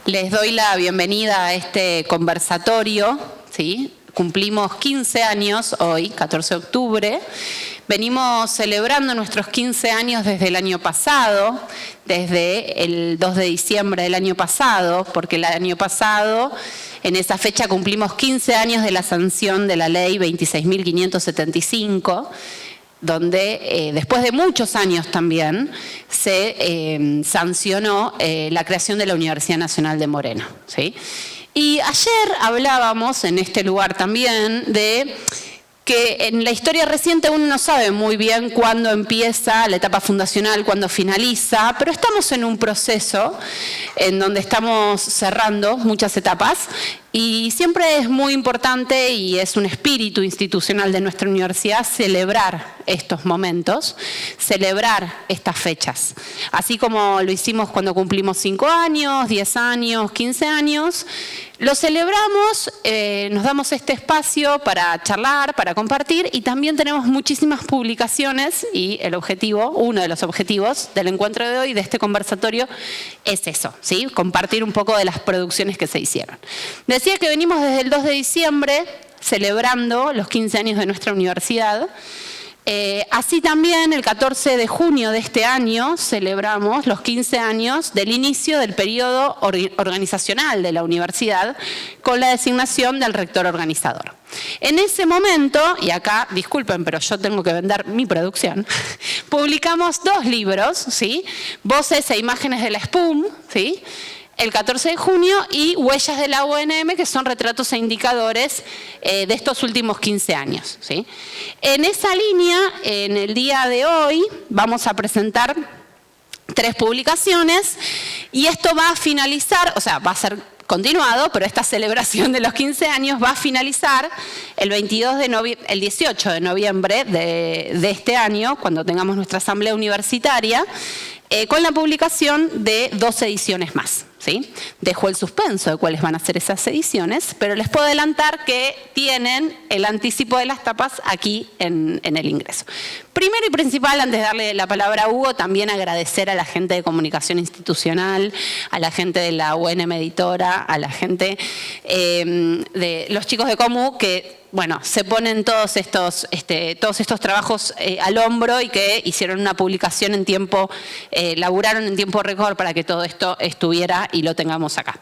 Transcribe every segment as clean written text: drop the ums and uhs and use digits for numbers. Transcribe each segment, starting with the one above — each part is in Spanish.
Les doy la bienvenida a este conversatorio, ¿sí? Cumplimos 15 años hoy, 14 de octubre. Venimos celebrando nuestros 15 años desde el año pasado, desde el 2 de diciembre del año pasado, porque el año pasado, en esa fecha, cumplimos 15 años de la sanción de la ley 26.575, donde después de muchos años también se sancionó la creación de la Universidad Nacional de Moreno, ¿sí? Y ayer hablábamos en este lugar también de que en la historia reciente uno no sabe muy bien cuándo empieza la etapa fundacional, cuándo finaliza, pero estamos en un proceso en donde estamos cerrando muchas etapas y siempre es muy importante y es un espíritu institucional de nuestra universidad celebrar estos momentos, celebrar estas fechas. Así como lo hicimos cuando cumplimos 5 años, 10 años, 15 años, lo celebramos, nos damos este espacio para charlar, para compartir y también tenemos muchísimas publicaciones y el objetivo, uno de los objetivos del encuentro de hoy, de este conversatorio, es eso, ¿sí? Compartir un poco de las producciones que se hicieron. Decía que venimos desde el 2 de diciembre celebrando los 15 años de nuestra universidad. Así también el 14 de junio de este año celebramos los 15 años del inicio del periodo organizacional de la universidad con la designación del rector organizador. En ese momento, y acá disculpen pero yo tengo que vender mi producción, publicamos 2 libros, ¿sí? Voces e imágenes de la SPUM, ¿sí? El 14 de junio y Huellas de la UNM, que son retratos e indicadores de estos últimos 15 años, ¿sí? En esa línea, en el día de hoy, vamos a presentar 3 publicaciones y esto va a finalizar, o sea, va a ser continuado, pero esta celebración de los 15 años va a finalizar el 18 de noviembre de este año, cuando tengamos nuestra asamblea universitaria, con la publicación de 2 ediciones más, ¿sí? Dejo el suspenso de cuáles van a ser esas ediciones, pero les puedo adelantar que tienen el anticipo de las tapas aquí en el ingreso. Primero y principal, antes de darle la palabra a Hugo, también agradecer a la gente de comunicación institucional, a la gente de la UNM Editora, a la gente de los chicos de Comu que, bueno, se ponen todos estos trabajos al hombro y que hicieron una publicación en tiempo, laburaron en tiempo récord para que todo esto estuviera y lo tengamos acá.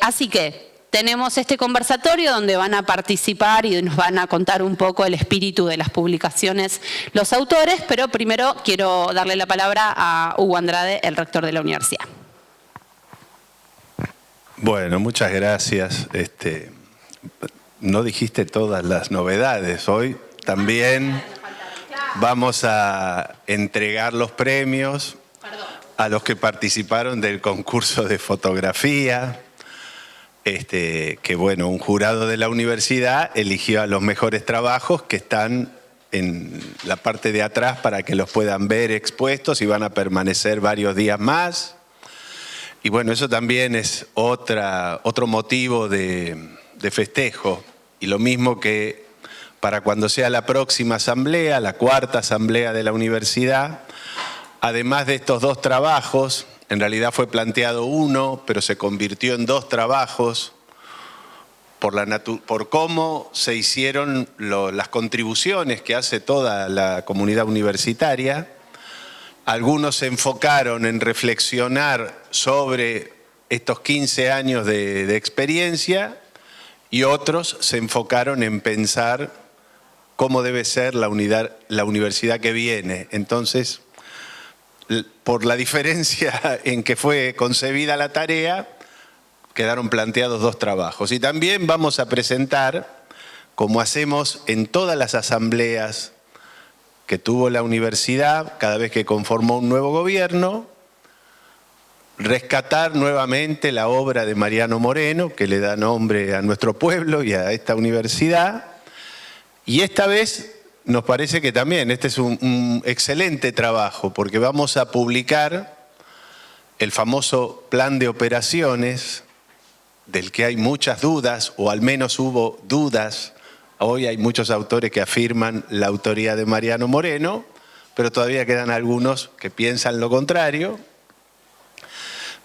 Así que tenemos este conversatorio donde van a participar y nos van a contar un poco el espíritu de las publicaciones los autores, pero primero quiero darle la palabra a Hugo Andrade, el rector de la universidad. Bueno, muchas gracias. No dijiste todas las novedades. Hoy también vamos a entregar los premios a los que participaron del concurso de fotografía. Que bueno, un jurado de la universidad eligió a los mejores trabajos que están en la parte de atrás para que los puedan ver expuestos y van a permanecer varios días más. Y bueno, eso también es otro motivo de festejo. Y lo mismo que para cuando sea la próxima asamblea, la 4ª asamblea de la universidad, además de estos 2 trabajos, en realidad fue planteado uno, pero se convirtió en 2 trabajos por cómo se hicieron las contribuciones que hace toda la comunidad universitaria. Algunos se enfocaron en reflexionar sobre estos 15 años de experiencia y otros se enfocaron en pensar cómo debe ser la universidad que viene. Entonces, por la diferencia en que fue concebida la tarea, quedaron planteados 2 trabajos. Y también vamos a presentar, como hacemos en todas las asambleas que tuvo la universidad, cada vez que conformó un nuevo gobierno, rescatar nuevamente la obra de Mariano Moreno, que le da nombre a nuestro pueblo y a esta universidad. Y esta vez nos parece que también este es un excelente trabajo, porque vamos a publicar el famoso plan de operaciones, del que hay muchas dudas, o al menos hubo dudas. Hoy hay muchos autores que afirman la autoría de Mariano Moreno, pero todavía quedan algunos que piensan lo contrario.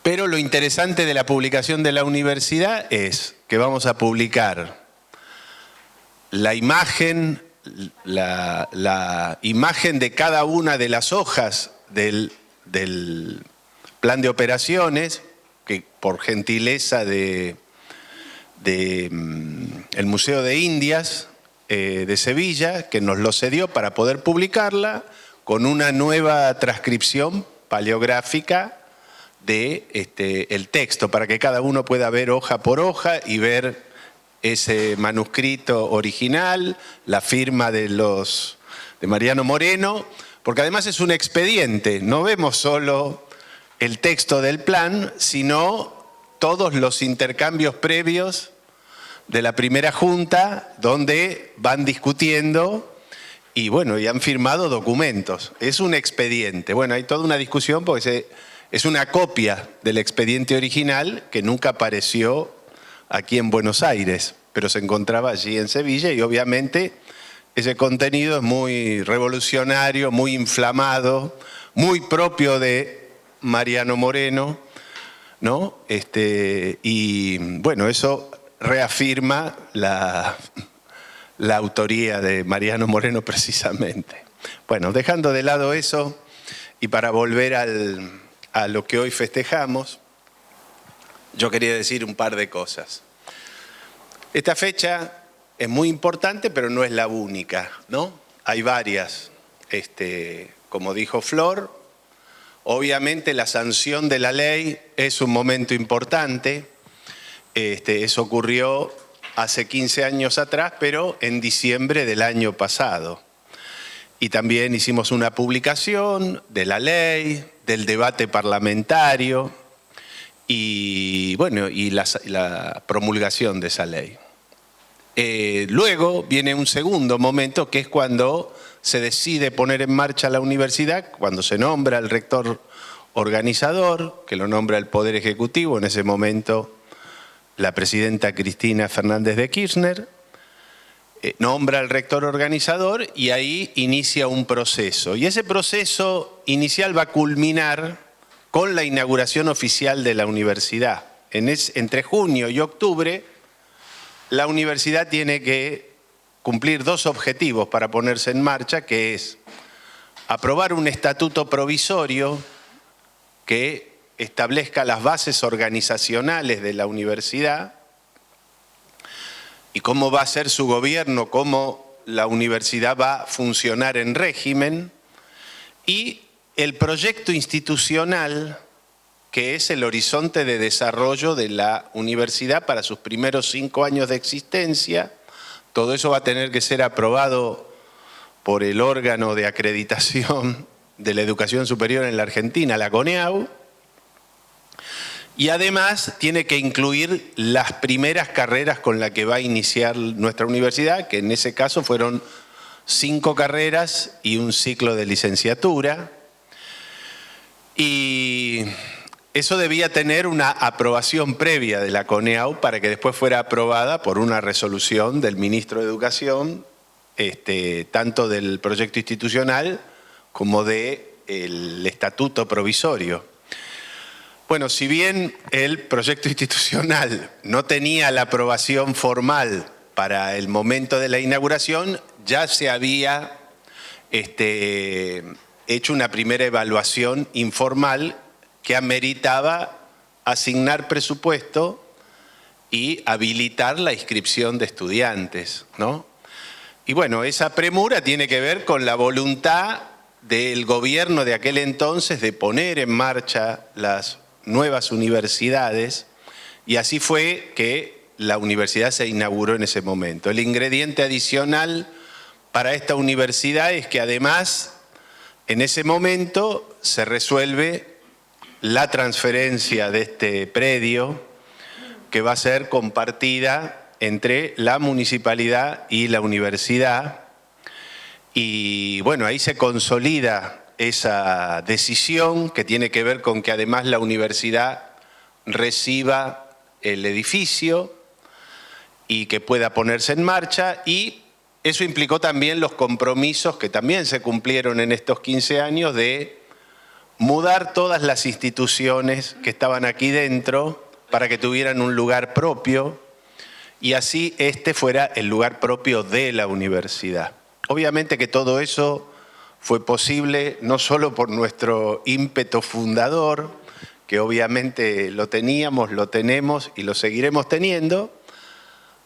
Pero lo interesante de la publicación de la universidad es que vamos a publicar la imagen de cada una de las hojas del plan de operaciones, que por gentileza del Museo de Indias de Sevilla, que nos lo cedió para poder publicarla con una nueva transcripción paleográfica de el texto, para que cada uno pueda ver hoja por hoja y ver ese manuscrito original, la firma de Mariano Moreno, porque además es un expediente, no vemos solo el texto del plan, sino todos los intercambios previos de la primera junta, donde van discutiendo y bueno, y han firmado documentos. Es un expediente. Bueno, hay toda una discusión porque es una copia del expediente original que nunca apareció aquí en Buenos Aires, pero se encontraba allí en Sevilla y obviamente ese contenido es muy revolucionario, muy inflamado, muy propio de Mariano Moreno, ¿no? Y bueno, eso reafirma la autoría de Mariano Moreno precisamente. Bueno, dejando de lado eso y para volver a lo que hoy festejamos, yo quería decir un par de cosas. Esta fecha es muy importante, pero no es la única, ¿no? Hay varias. Como dijo Flor, obviamente la sanción de la ley es un momento importante. Eso ocurrió hace 15 años atrás, pero en diciembre del año pasado. Y también hicimos una publicación de la ley, del debate parlamentario y, bueno, y la promulgación de esa ley. Luego viene un segundo momento, que es cuando se decide poner en marcha la universidad, cuando se nombra el rector organizador, que lo nombra el Poder Ejecutivo, en ese momento la presidenta Cristina Fernández de Kirchner, nombra al rector organizador y ahí inicia un proceso. Y ese proceso inicial va a culminar con la inauguración oficial de la universidad. Entre junio y octubre, la universidad tiene que cumplir dos objetivos para ponerse en marcha, que es aprobar un estatuto provisorio que establezca las bases organizacionales de la universidad y cómo va a ser su gobierno, cómo la universidad va a funcionar en régimen, y el proyecto institucional, que es el horizonte de desarrollo de la universidad para sus primeros 5 años de existencia. Todo eso va a tener que ser aprobado por el órgano de acreditación de la educación superior en la Argentina, la CONEAU, y además tiene que incluir las primeras carreras con las que va a iniciar nuestra universidad, que en ese caso fueron 5 carreras y un ciclo de licenciatura. Y eso debía tener una aprobación previa de la CONEAU para que después fuera aprobada por una resolución del ministro de Educación, tanto del proyecto institucional como del estatuto provisorio. Bueno, si bien el proyecto institucional no tenía la aprobación formal para el momento de la inauguración, ya se había hecho una primera evaluación informal que ameritaba asignar presupuesto y habilitar la inscripción de estudiantes, ¿no? Y bueno, esa premura tiene que ver con la voluntad del gobierno de aquel entonces de poner en marcha las nuevas universidades, y así fue que la universidad se inauguró en ese momento. El ingrediente adicional para esta universidad es que además en ese momento se resuelve la transferencia de este predio, que va a ser compartida entre la municipalidad y la universidad, y bueno, ahí se consolida esa decisión que tiene que ver con que además la universidad reciba el edificio y que pueda ponerse en marcha, y eso implicó también los compromisos que también se cumplieron en estos 15 años de mudar todas las instituciones que estaban aquí dentro para que tuvieran un lugar propio y así este fuera el lugar propio de la universidad. Obviamente que todo eso fue posible no solo por nuestro ímpetu fundador, que obviamente lo teníamos, lo tenemos y lo seguiremos teniendo,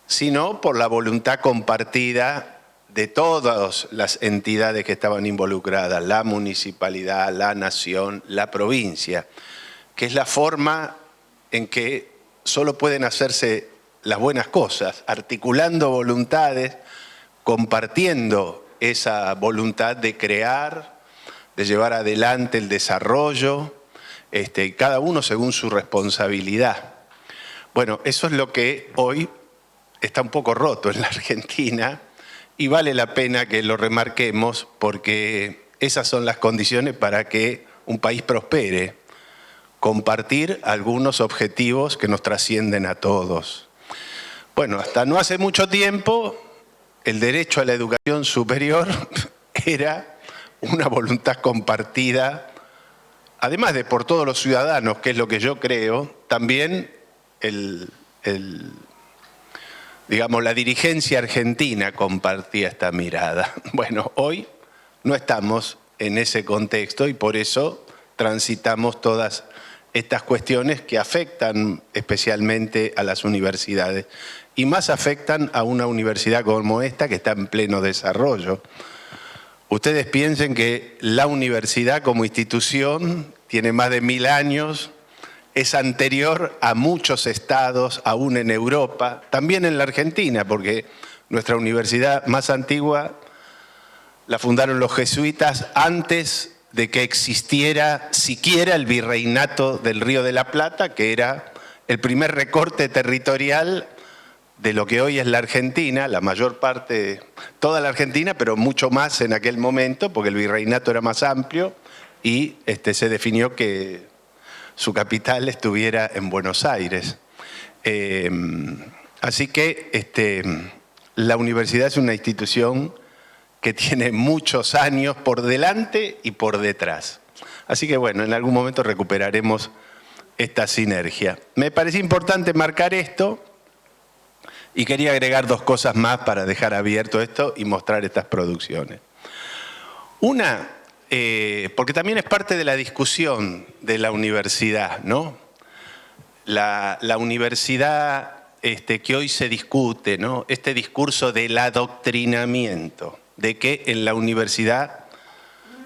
sino por la voluntad compartida de todas las entidades que estaban involucradas, la municipalidad, la nación, la provincia, que es la forma en que solo pueden hacerse las buenas cosas, articulando voluntades, compartiendo esa voluntad de crear, de llevar adelante el desarrollo, cada uno según su responsabilidad. Bueno, eso es lo que hoy está un poco roto en la Argentina y vale la pena que lo remarquemos porque esas son las condiciones para que un país prospere, compartir algunos objetivos que nos trascienden a todos. Bueno, hasta no hace mucho tiempo el derecho a la educación superior era una voluntad compartida, además de por todos los ciudadanos, que es lo que yo creo, también digamos, la dirigencia argentina compartía esta mirada. Bueno, hoy no estamos en ese contexto y por eso transitamos todas estas cuestiones que afectan especialmente a las universidades y más afectan a una universidad como esta que está en pleno desarrollo. Ustedes piensen que la universidad como institución tiene más de 1000 años, es anterior a muchos estados, aún en Europa, también en la Argentina, porque nuestra universidad más antigua la fundaron los jesuitas antes de que existiera siquiera el virreinato del Río de la Plata, que era el primer recorte territorial de lo que hoy es la Argentina, la mayor parte, toda la Argentina, pero mucho más en aquel momento, porque el virreinato era más amplio y se definió que su capital estuviera en Buenos Aires. Así que la universidad es una institución que tiene muchos años por delante y por detrás. Así que bueno, en algún momento recuperaremos esta sinergia. Me parecía importante marcar esto y quería agregar 2 cosas más para dejar abierto esto y mostrar estas producciones. Una, porque también es parte de la discusión de la universidad, ¿no? La universidad que hoy se discute, ¿no? Este discurso del adoctrinamiento, de que en la universidad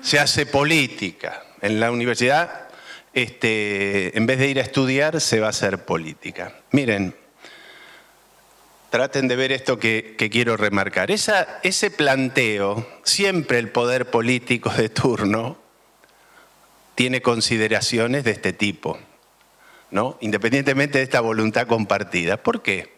se hace política, en la universidad en vez de ir a estudiar se va a hacer política. Miren, traten de ver esto que quiero remarcar. Ese planteo, siempre el poder político de turno tiene consideraciones de este tipo, ¿no? Independientemente de esta voluntad compartida. ¿Por qué?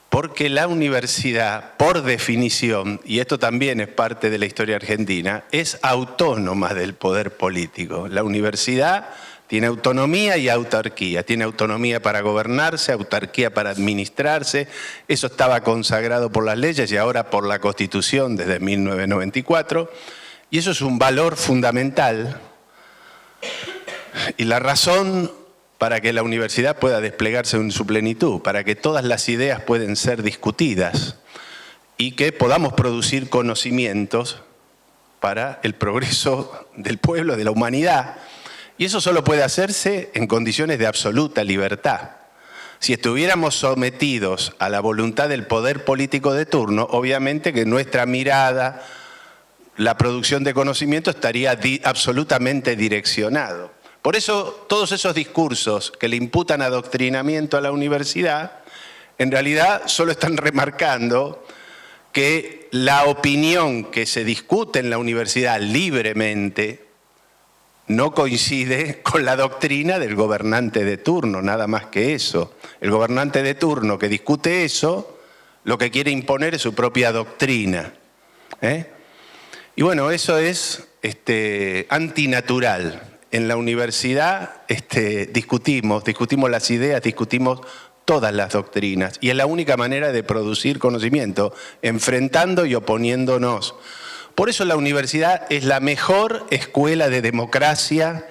Porque la universidad, por definición, y esto también es parte de la historia argentina, es autónoma del poder político. La universidad tiene autonomía y autarquía. Tiene autonomía para gobernarse, autarquía para administrarse. Eso estaba consagrado por las leyes y ahora por la Constitución desde 1994. Y eso es un valor fundamental. Y la razón para que la universidad pueda desplegarse en su plenitud, para que todas las ideas puedan ser discutidas y que podamos producir conocimientos para el progreso del pueblo, de la humanidad. Y eso solo puede hacerse en condiciones de absoluta libertad. Si estuviéramos sometidos a la voluntad del poder político de turno, obviamente que nuestra mirada, la producción de conocimiento estaría absolutamente direccionado. Por eso todos esos discursos que le imputan adoctrinamiento a la universidad, en realidad solo están remarcando que la opinión que se discute en la universidad libremente no coincide con la doctrina del gobernante de turno, nada más que eso. El gobernante de turno que discute eso, lo que quiere imponer es su propia doctrina. Y bueno, eso es antinatural. En la universidad discutimos las ideas, discutimos todas las doctrinas. Y es la única manera de producir conocimiento, enfrentando y oponiéndonos. Por eso la universidad es la mejor escuela de democracia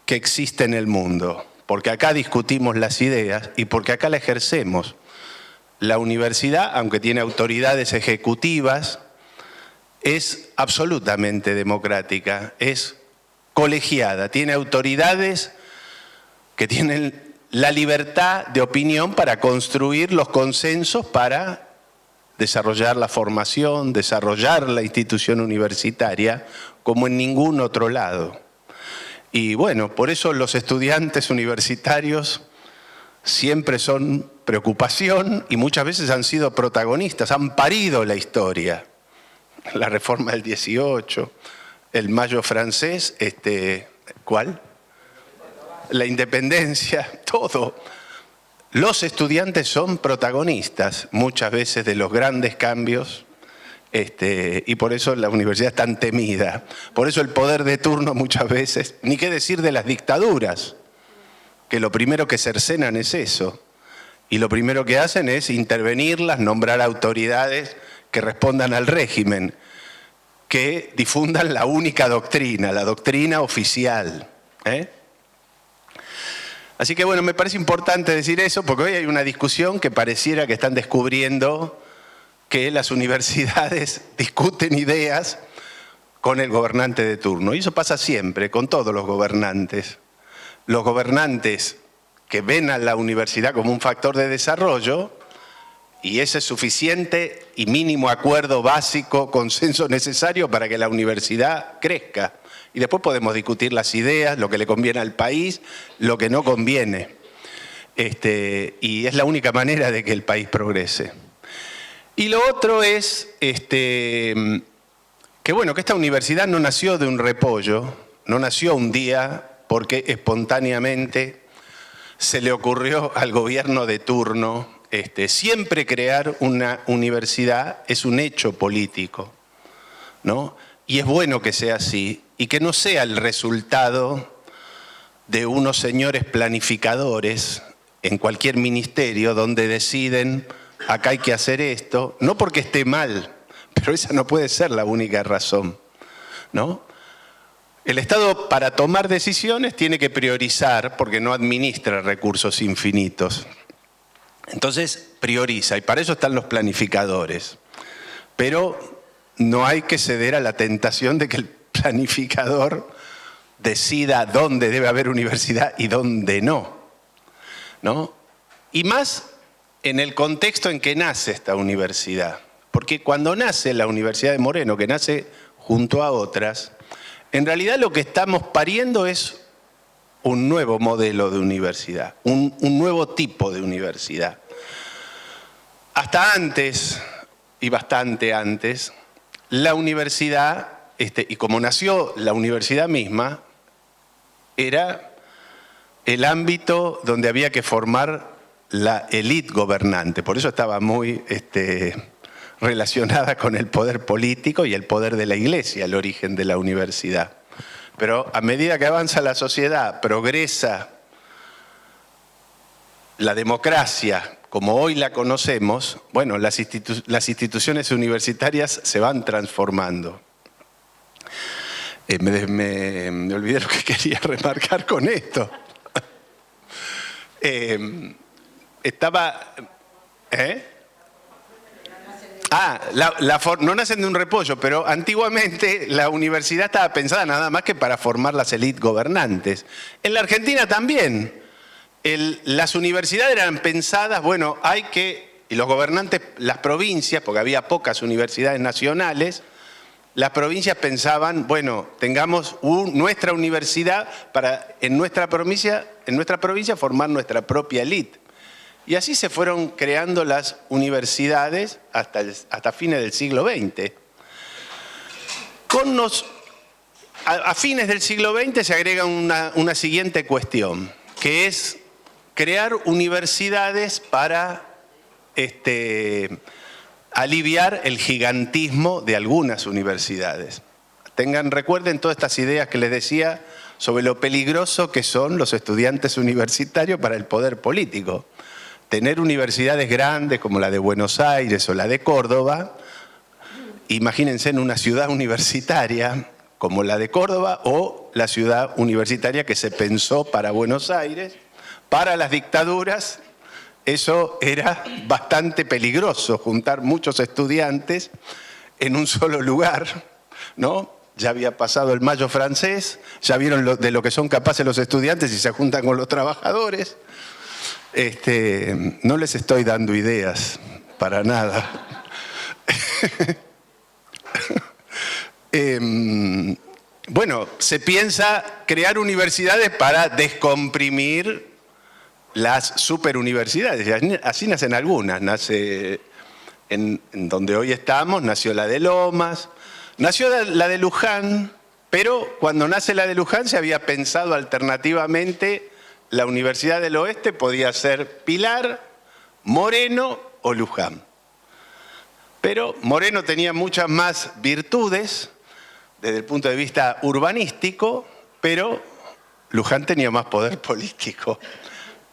que existe en el mundo, porque acá discutimos las ideas y porque acá la ejercemos. La universidad, aunque tiene autoridades ejecutivas, es absolutamente democrática, es colegiada, tiene autoridades que tienen la libertad de opinión para construir los consensos para desarrollar la formación, desarrollar la institución universitaria como en ningún otro lado. Y bueno, por eso los estudiantes universitarios siempre son preocupación y muchas veces han sido protagonistas, han parido la historia. La Reforma del 18, el Mayo francés, ¿cuál? La independencia, todo. Los estudiantes son protagonistas muchas veces de los grandes cambios y por eso la universidad es tan temida. Por eso el poder de turno muchas veces, ni qué decir de las dictaduras, que lo primero que cercenan es eso. Y lo primero que hacen es intervenirlas, nombrar autoridades que respondan al régimen, que difundan la única doctrina, la doctrina oficial. Así que bueno, me parece importante decir eso porque hoy hay una discusión que pareciera que están descubriendo que las universidades discuten ideas con el gobernante de turno. Y eso pasa siempre, con todos los gobernantes. Los gobernantes que ven a la universidad como un factor de desarrollo, y ese suficiente y mínimo acuerdo básico, consenso necesario para que la universidad crezca. Y después podemos discutir las ideas, lo que le conviene al país, lo que no conviene. Y es la única manera de que el país progrese. Y lo otro es que esta universidad no nació de un repollo, no nació un día porque espontáneamente se le ocurrió al gobierno de turno. Siempre crear una universidad es un hecho político, ¿no? Y es bueno que sea así y que no sea el resultado de unos señores planificadores en cualquier ministerio donde deciden acá hay que hacer esto, no porque esté mal, pero esa no puede ser la única razón, ¿no? El Estado para tomar decisiones tiene que priorizar porque no administra recursos infinitos. Entonces prioriza y para eso están los planificadores. Pero no hay que ceder a la tentación de que el planificador decida dónde debe haber universidad y dónde no, ¿no? Y más en el contexto en que nace esta universidad. Porque cuando nace la Universidad de Moreno, que nace junto a otras, en realidad lo que estamos pariendo es un nuevo modelo de universidad, un nuevo tipo de universidad. Hasta antes, y bastante antes, la universidad, y como nació la universidad misma, era el ámbito donde había que formar la élite gobernante. Por eso estaba muy relacionada con el poder político y el poder de la iglesia, el origen de la universidad. Pero a medida que avanza la sociedad, progresa la democracia como hoy la conocemos, bueno, las instituciones universitarias se van transformando. Me olvidé lo que quería remarcar con esto. No nacen de un repollo, pero antiguamente la universidad estaba pensada nada más que para formar las élites gobernantes. En la Argentina también. Las universidades eran pensadas, y los gobernantes, las provincias, porque había pocas universidades nacionales, las provincias pensaban, tengamos nuestra universidad para en nuestra provincia formar nuestra propia élite. Y así se fueron creando las universidades hasta fines del siglo XX. A fines del siglo XX se agrega una siguiente cuestión, que es crear universidades para aliviar el gigantismo de algunas universidades. Recuerden todas estas ideas que les decía sobre lo peligroso que son los estudiantes universitarios para el poder político. Tener universidades grandes como la de Buenos Aires o la de Córdoba imagínense en una ciudad universitaria como la de Córdoba o la ciudad universitaria que se pensó para Buenos Aires, para las dictaduras. Eso era bastante peligroso, juntar muchos estudiantes en un solo lugar, ¿no? Ya había pasado el Mayo francés, ya vieron de lo que son capaces los estudiantes y se juntan con los trabajadores. No les estoy dando ideas, para nada. Bueno, se piensa crear universidades para descomprimir las superuniversidades. Así nacen algunas. Nace en donde hoy estamos, nació la de Lomas, nació la de Luján, pero cuando nace la de Luján se había pensado alternativamente la Universidad del Oeste podía ser Pilar, Moreno o Luján. Pero Moreno tenía muchas más virtudes desde el punto de vista urbanístico, pero Luján tenía más poder político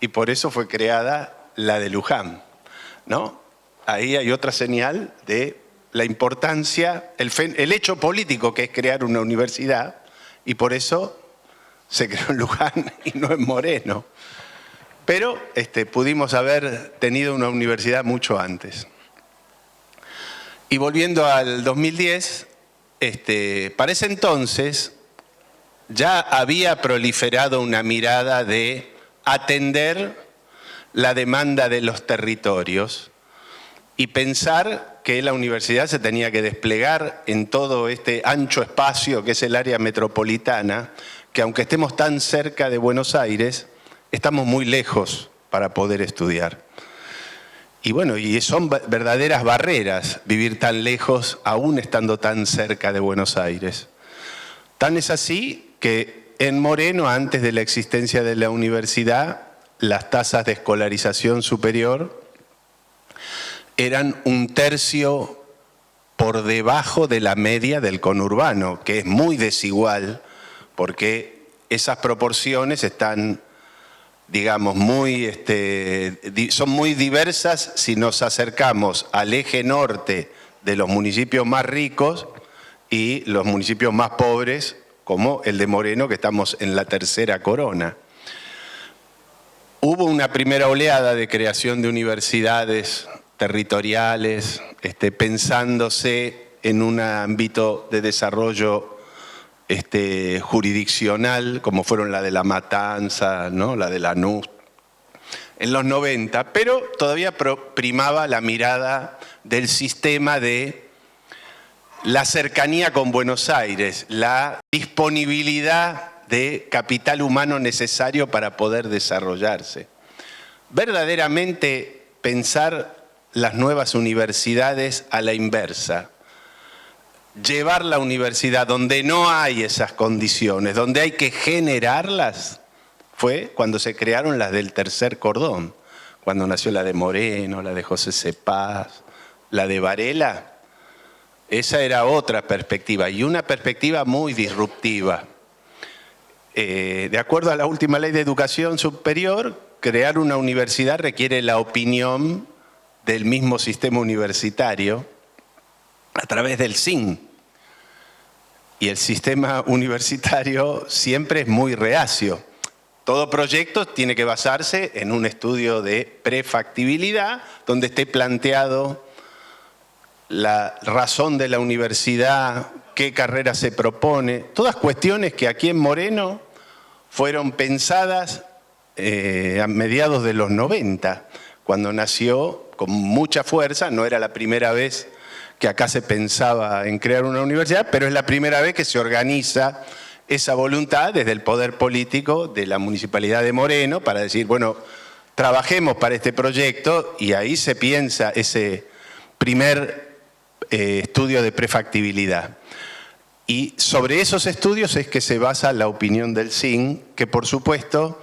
y por eso fue creada la de Luján, ¿no? Ahí hay otra señal de la importancia, el hecho político que es crear una universidad y por eso se creó en Luján y no en Moreno. Pero pudimos haber tenido una universidad mucho antes. Y volviendo al 2010, para ese entonces ya había proliferado una mirada de atender la demanda de los territorios y pensar que la universidad se tenía que desplegar en todo este ancho espacio que es el área metropolitana, que aunque estemos tan cerca de Buenos Aires, estamos muy lejos para poder estudiar. Y bueno, y son verdaderas barreras vivir tan lejos, aún estando tan cerca de Buenos Aires. Tan es así que en Moreno, antes de la existencia de la universidad, las tasas de escolarización superior eran 1/3 por debajo de la media del conurbano, que es muy desigual, porque esas proporciones están, digamos, son muy diversas si nos acercamos al eje norte de los municipios más ricos y los municipios más pobres, como el de Moreno, que estamos en la tercera corona. Hubo una primera oleada de creación de universidades territoriales, pensándose en un ámbito de desarrollo jurisdiccional, como fueron la de La Matanza, ¿no? La de Lanús, en los 90, pero todavía primaba la mirada del sistema de la cercanía con Buenos Aires, la disponibilidad de capital humano necesario para poder desarrollarse. Verdaderamente pensar las nuevas universidades a la inversa, llevar la universidad donde no hay esas condiciones, donde hay que generarlas, fue cuando se crearon las del tercer cordón, cuando nació la de Moreno, la de José Cepaz, la de Varela. Esa era otra perspectiva y una perspectiva muy disruptiva. De acuerdo a la última ley de educación superior, crear una universidad requiere la opinión del mismo sistema universitario a través del SIN. Y el sistema universitario siempre es muy reacio. Todo proyecto tiene que basarse en un estudio de prefactibilidad, donde esté planteado la razón de la universidad, qué carrera se propone. Todas cuestiones que aquí en Moreno fueron pensadas a mediados de los 90, cuando nació con mucha fuerza. No era la primera vez que acá se pensaba en crear una universidad, pero es la primera vez que se organiza esa voluntad desde el poder político de la Municipalidad de Moreno para decir, bueno, trabajemos para este proyecto, y ahí se piensa ese primer estudio de prefactibilidad. Y sobre esos estudios es que se basa la opinión del SIN, que por supuesto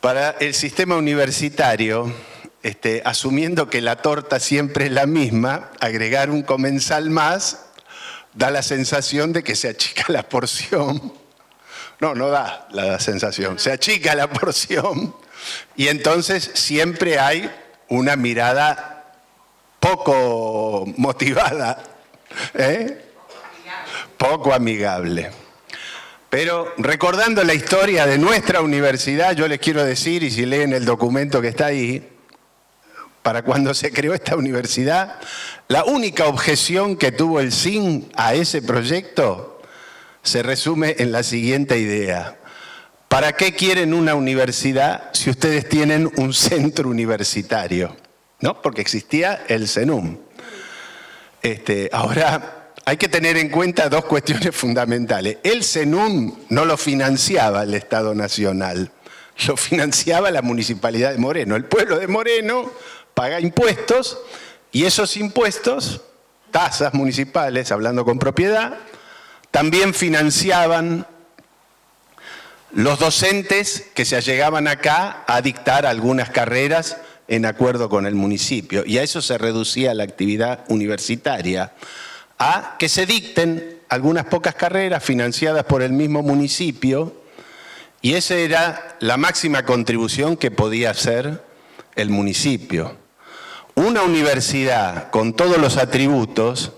para el sistema universitario, asumiendo que la torta siempre es la misma, agregar un comensal más da la sensación de que se achica la porción. No da la sensación, se achica la porción y entonces siempre hay una mirada poco motivada Poco amigable. Pero recordando la historia de nuestra universidad, yo les quiero decir, y si leen el documento que está ahí, para cuando se creó esta universidad, la única objeción que tuvo el CIN a ese proyecto se resume en la siguiente idea. ¿Para qué quieren una universidad si ustedes tienen un centro universitario? ¿No? Porque existía el CENUM. Ahora, hay que tener en cuenta dos cuestiones fundamentales. El CENUM no lo financiaba el Estado Nacional, lo financiaba la Municipalidad de Moreno. El pueblo de Moreno paga impuestos y esos impuestos, tasas municipales, hablando con propiedad, también financiaban los docentes que se allegaban acá a dictar algunas carreras en acuerdo con el municipio. Y a eso se reducía la actividad universitaria, a que se dicten algunas pocas carreras financiadas por el mismo municipio, y esa era la máxima contribución que podía hacer el municipio. Una universidad con todos los atributos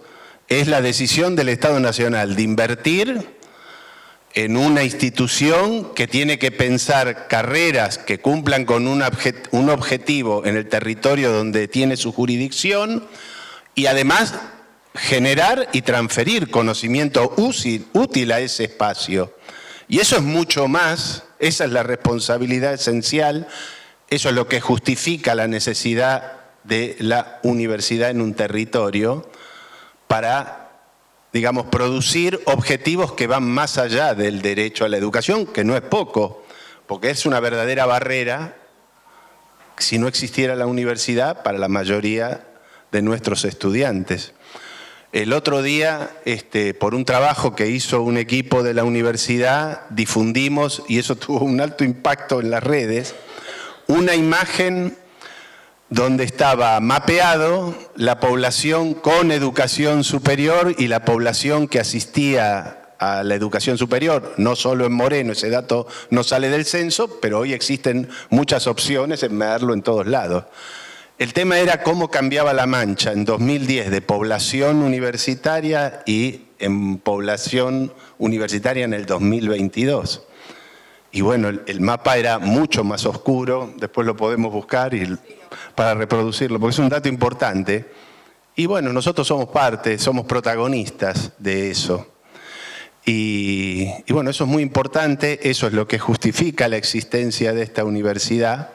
es la decisión del Estado Nacional de invertir en una institución que tiene que pensar carreras que cumplan con un objetivo en el territorio donde tiene su jurisdicción y además generar y transferir conocimiento útil a ese espacio. Y eso es mucho más, esa es la responsabilidad esencial, eso es lo que justifica la necesidad de la universidad en un territorio para, digamos, producir objetivos que van más allá del derecho a la educación, que no es poco, porque es una verdadera barrera si no existiera la universidad para la mayoría de nuestros estudiantes. El otro día, por un trabajo que hizo un equipo de la universidad, difundimos, y eso tuvo un alto impacto en las redes, una imagen donde estaba mapeado la población con educación superior y la población que asistía a la educación superior, no solo en Moreno, ese dato no sale del censo, pero hoy existen muchas opciones en medirlo en todos lados. El tema era cómo cambiaba la mancha en 2010 de población universitaria y en población universitaria en el 2022. Y bueno, el mapa era mucho más oscuro, después lo podemos buscar para reproducirlo, porque es un dato importante. Y bueno, nosotros somos parte, somos protagonistas de eso. Y bueno, eso es muy importante, eso es lo que justifica la existencia de esta universidad.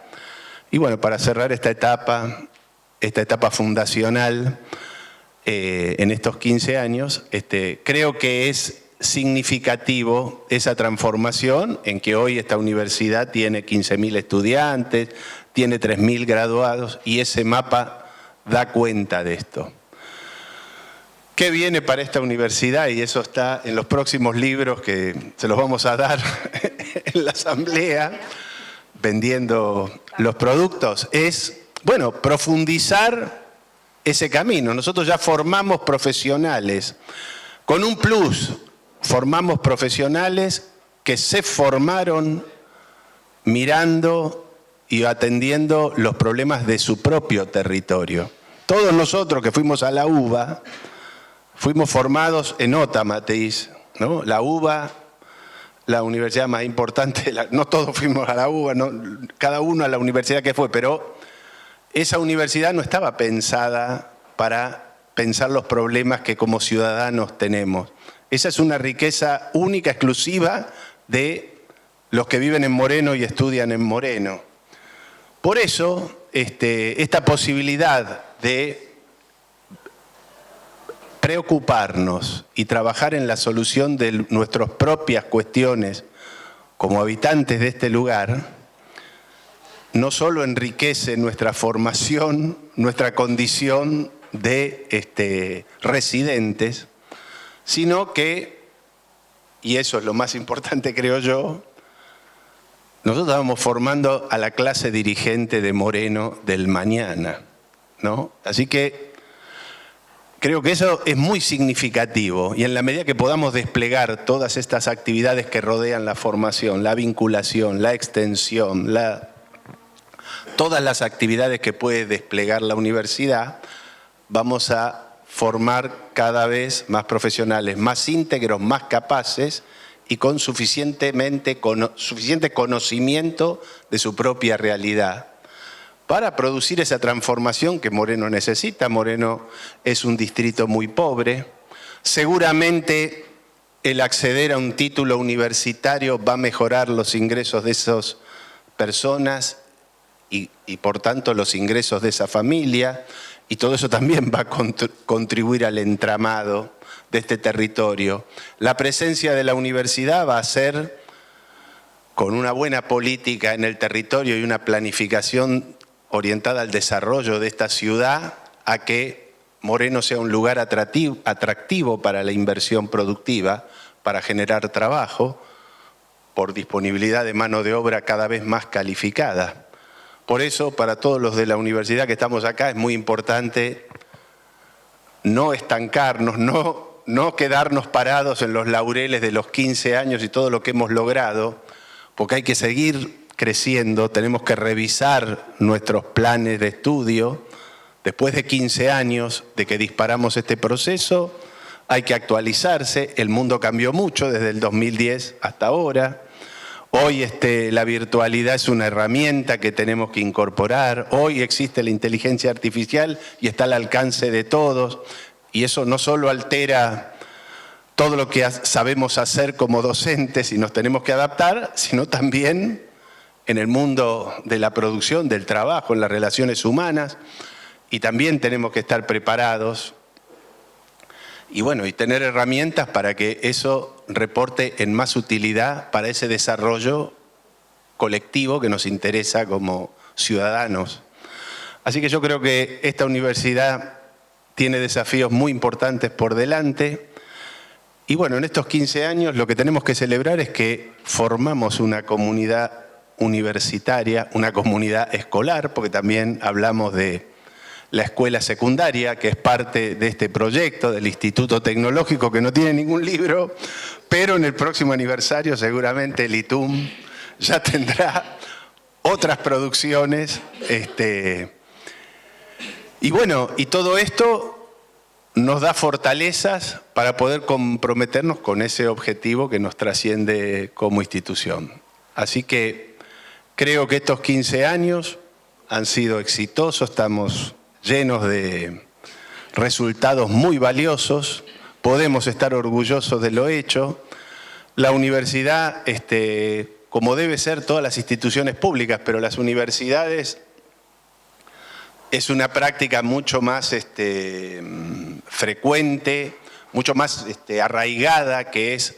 Y bueno, para cerrar esta etapa fundacional en estos 15 años, creo que es significativo esa transformación en que hoy esta universidad tiene 15.000 estudiantes, tiene 3.000 graduados y ese mapa da cuenta de esto. ¿Qué viene para esta universidad? Y eso está en los próximos libros que se los vamos a dar en la asamblea, vendiendo los productos, es, bueno, profundizar ese camino. Nosotros ya formamos profesionales con un plus. Formamos profesionales que se formaron mirando y atendiendo los problemas de su propio territorio. Todos nosotros que fuimos a la UBA, fuimos formados en OTA, Mateis, ¿no? La UBA, la universidad más importante, no todos fuimos a la UBA, ¿no? Cada uno a la universidad que fue, pero esa universidad no estaba pensada para pensar los problemas que como ciudadanos tenemos. Esa es una riqueza única, exclusiva de los que viven en Moreno y estudian en Moreno. Por eso, esta posibilidad de preocuparnos y trabajar en la solución de nuestras propias cuestiones como habitantes de este lugar, no solo enriquece nuestra formación, nuestra condición de residentes, sino que, y eso es lo más importante creo yo, nosotros estamos formando a la clase dirigente de Moreno del mañana, ¿no? Así que creo que eso es muy significativo y en la medida que podamos desplegar todas estas actividades que rodean la formación, la vinculación, la extensión, todas las actividades que puede desplegar la universidad, vamos a formar cada vez más profesionales, más íntegros, más capaces y con suficiente conocimiento de su propia realidad para producir esa transformación que Moreno necesita. Moreno es un distrito muy pobre. Seguramente el acceder a un título universitario va a mejorar los ingresos de esas personas y por tanto los ingresos de esa familia, y todo eso también va a contribuir al entramado de este territorio. La presencia de la universidad va a ser, con una buena política en el territorio y una planificación orientada al desarrollo de esta ciudad, a que Moreno sea un lugar atractivo para la inversión productiva, para generar trabajo, por disponibilidad de mano de obra cada vez más calificada. Por eso, para todos los de la universidad que estamos acá, es muy importante no estancarnos, no quedarnos parados en los laureles de los 15 años y todo lo que hemos logrado, porque hay que seguir creciendo, tenemos que revisar nuestros planes de estudio. Después de 15 años de que disparamos este proceso, hay que actualizarse. El mundo cambió mucho desde el 2010 hasta ahora. Hoy la virtualidad es una herramienta que tenemos que incorporar. Hoy existe la inteligencia artificial y está al alcance de todos. Y eso no solo altera todo lo que sabemos hacer como docentes y nos tenemos que adaptar, sino también en el mundo de la producción, del trabajo, en las relaciones humanas. Y también tenemos que estar preparados y tener herramientas para que eso reporte en más utilidad para ese desarrollo colectivo que nos interesa como ciudadanos. Así que yo creo que esta universidad tiene desafíos muy importantes por delante. Y en estos 15 años lo que tenemos que celebrar es que formamos una comunidad universitaria, una comunidad escolar, porque también hablamos de la escuela secundaria, que es parte de este proyecto del Instituto Tecnológico, que no tiene ningún libro, pero en el próximo aniversario seguramente el ITUM ya tendrá otras producciones. Y todo esto nos da fortalezas para poder comprometernos con ese objetivo que nos trasciende como institución. Así que creo que estos 15 años han sido exitosos, estamos llenos de resultados muy valiosos, podemos estar orgullosos de lo hecho. La universidad, como debe ser todas las instituciones públicas, pero las universidades es una práctica mucho más frecuente, mucho más arraigada, que es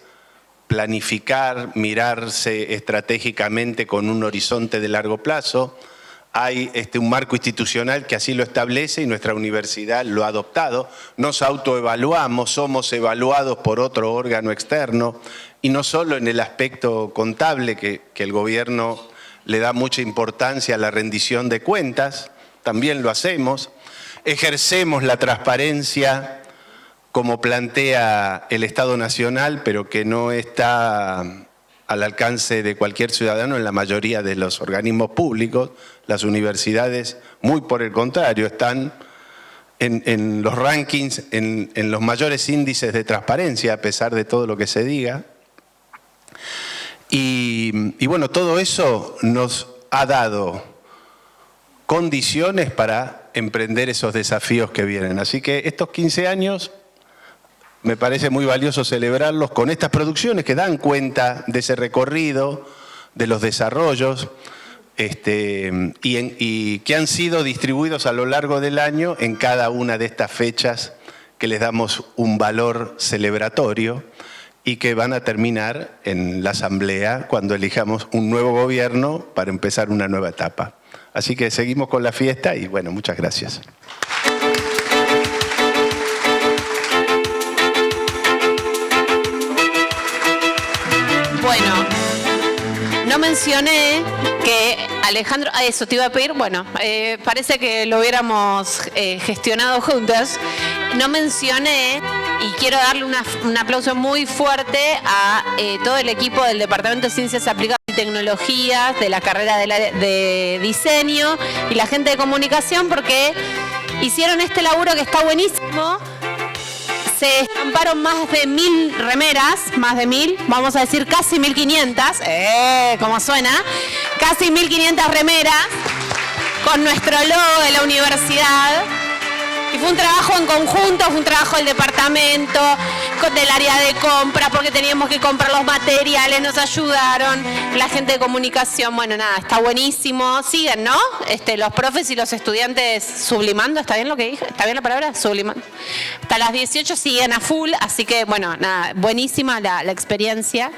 planificar, mirarse estratégicamente con un horizonte de largo plazo. Hay un marco institucional que así lo establece y nuestra universidad lo ha adoptado. Nos autoevaluamos, somos evaluados por otro órgano externo, y no solo en el aspecto contable, que el gobierno le da mucha importancia a la rendición de cuentas, también lo hacemos. Ejercemos la transparencia como plantea el Estado Nacional, pero que no está al alcance de cualquier ciudadano en la mayoría de los organismos públicos. Las universidades, muy por el contrario, están en los rankings, en los mayores índices de transparencia, a pesar de todo lo que se diga. Y todo eso nos ha dado condiciones para emprender esos desafíos que vienen. Así que estos 15 años me parece muy valioso celebrarlos con estas producciones que dan cuenta de ese recorrido, de los desarrollos, y que han sido distribuidos a lo largo del año en cada una de estas fechas que les damos un valor celebratorio y que van a terminar en la Asamblea cuando elijamos un nuevo gobierno para empezar una nueva etapa. Así que seguimos con la fiesta y muchas gracias. No mencioné que Alejandro, eso te iba a pedir, parece que lo hubiéramos gestionado juntos. No mencioné, y quiero darle un aplauso muy fuerte a todo el equipo del Departamento de Ciencias Aplicadas y Tecnologías, de la carrera de diseño y la gente de comunicación, porque hicieron este laburo que está buenísimo Se estamparon más de 1000 remeras, más de 1000, vamos a decir casi 1500, como suena, casi 1500 remeras con nuestro logo de la universidad. Y fue un trabajo en conjunto, fue un trabajo del departamento, del área de compra, porque teníamos que comprar los materiales, nos ayudaron, la gente de comunicación, bueno, nada, está buenísimo. Siguen, ¿no? Los profes y los estudiantes sublimando, ¿está bien lo que dije? ¿Está bien la palabra? Sublimando. Hasta las 18 siguen a full, así que, bueno, nada, buenísima la experiencia.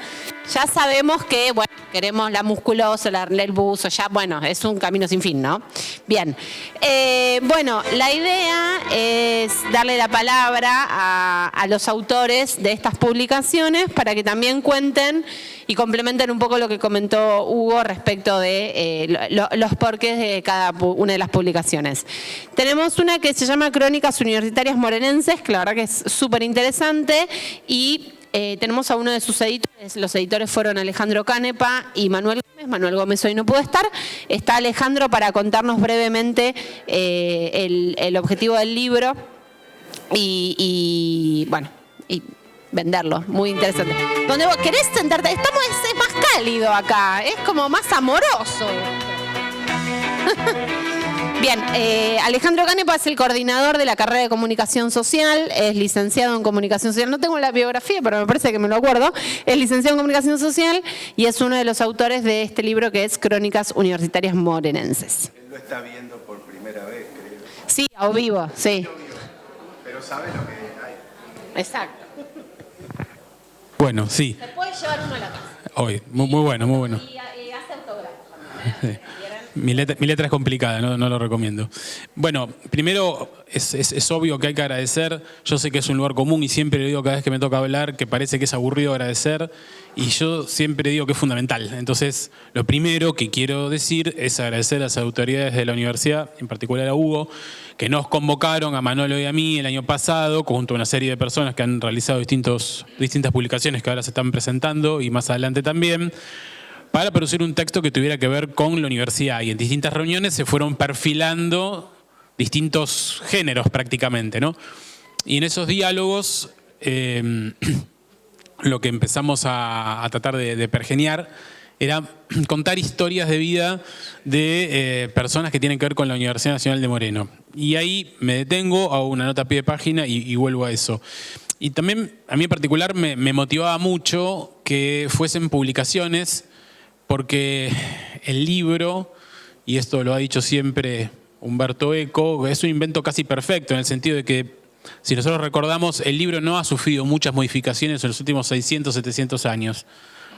Ya sabemos que, bueno, queremos la musculosa, el buzo, ya, bueno, es un camino sin fin, ¿no? Bien. Bueno, la idea es darle la palabra a los autores de estas publicaciones para que también cuenten y complementen un poco lo que comentó Hugo respecto de los porqués de cada una de las publicaciones. Tenemos una que se llama Crónicas Universitarias Morenenses, que la verdad que es súper interesante, y tenemos a uno de sus editores. Los editores fueron Alejandro Canepa y Manuel Gómez. Manuel Gómez hoy no pudo estar. Está Alejandro para contarnos brevemente el objetivo del libro y bueno, y venderlo. Muy interesante. ¿Dónde vos querés sentarte? Es más cálido acá, es como más amoroso. Bien, Alejandro Canepa es el coordinador de la carrera de Comunicación Social, es licenciado en Comunicación Social, no tengo la biografía, pero me parece que me lo acuerdo, es licenciado en Comunicación Social y es uno de los autores de este libro que es Crónicas Universitarias Morenenses. Él lo está viendo por primera vez, creo. Sí, a vivo, sí. Pero sabe lo que hay. Exacto. Bueno, sí. Se puede llevar uno a la casa. Hoy, muy bueno, muy bueno. Y hace autógrafos también, Sí. Mi letra es complicada, no lo recomiendo. Bueno, primero es obvio que hay que agradecer. Yo sé que es un lugar común y siempre le digo cada vez que me toca hablar que parece que es aburrido agradecer y yo siempre digo que es fundamental. Entonces, lo primero que quiero decir es agradecer a las autoridades de la universidad, en particular a Hugo, que nos convocaron a Manolo y a mí el año pasado, junto a una serie de personas que han realizado distintas publicaciones que ahora se están presentando y más adelante también, para producir un texto que tuviera que ver con la universidad. Y en distintas reuniones se fueron perfilando distintos géneros prácticamente, ¿no? Y en esos diálogos lo que empezamos a tratar de pergeñar era contar historias de vida de personas que tienen que ver con la Universidad Nacional de Moreno. Y ahí me detengo, hago una nota a pie de página y vuelvo a eso. Y también, a mí en particular, me motivaba mucho que fuesen publicaciones, porque el libro, y esto lo ha dicho siempre Humberto Eco, es un invento casi perfecto en el sentido de que, si nosotros recordamos, el libro no ha sufrido muchas modificaciones en los últimos 600, 700 años.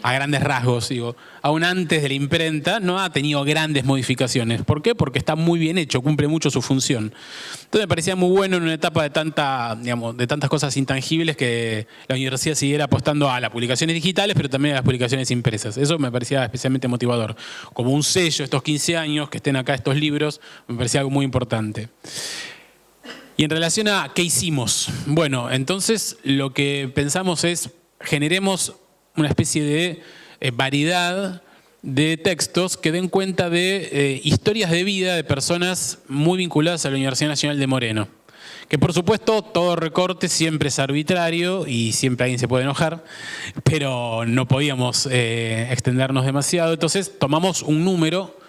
A grandes rasgos, digo. Aún antes de la imprenta no ha tenido grandes modificaciones. ¿Por qué? Porque está muy bien hecho, cumple mucho su función. Entonces me parecía muy bueno en una etapa de tantas cosas intangibles que la universidad siguiera apostando a las publicaciones digitales, pero también a las publicaciones impresas. Eso me parecía especialmente motivador. Como un sello, estos 15 años, que estén acá estos libros, me parecía algo muy importante. Y en relación a qué hicimos, bueno, entonces lo que pensamos es generemos una especie de variedad de textos que den cuenta de historias de vida de personas muy vinculadas a la Universidad Nacional de Moreno. Que por supuesto todo recorte siempre es arbitrario y siempre alguien se puede enojar, pero no podíamos extendernos demasiado. Entonces tomamos un número,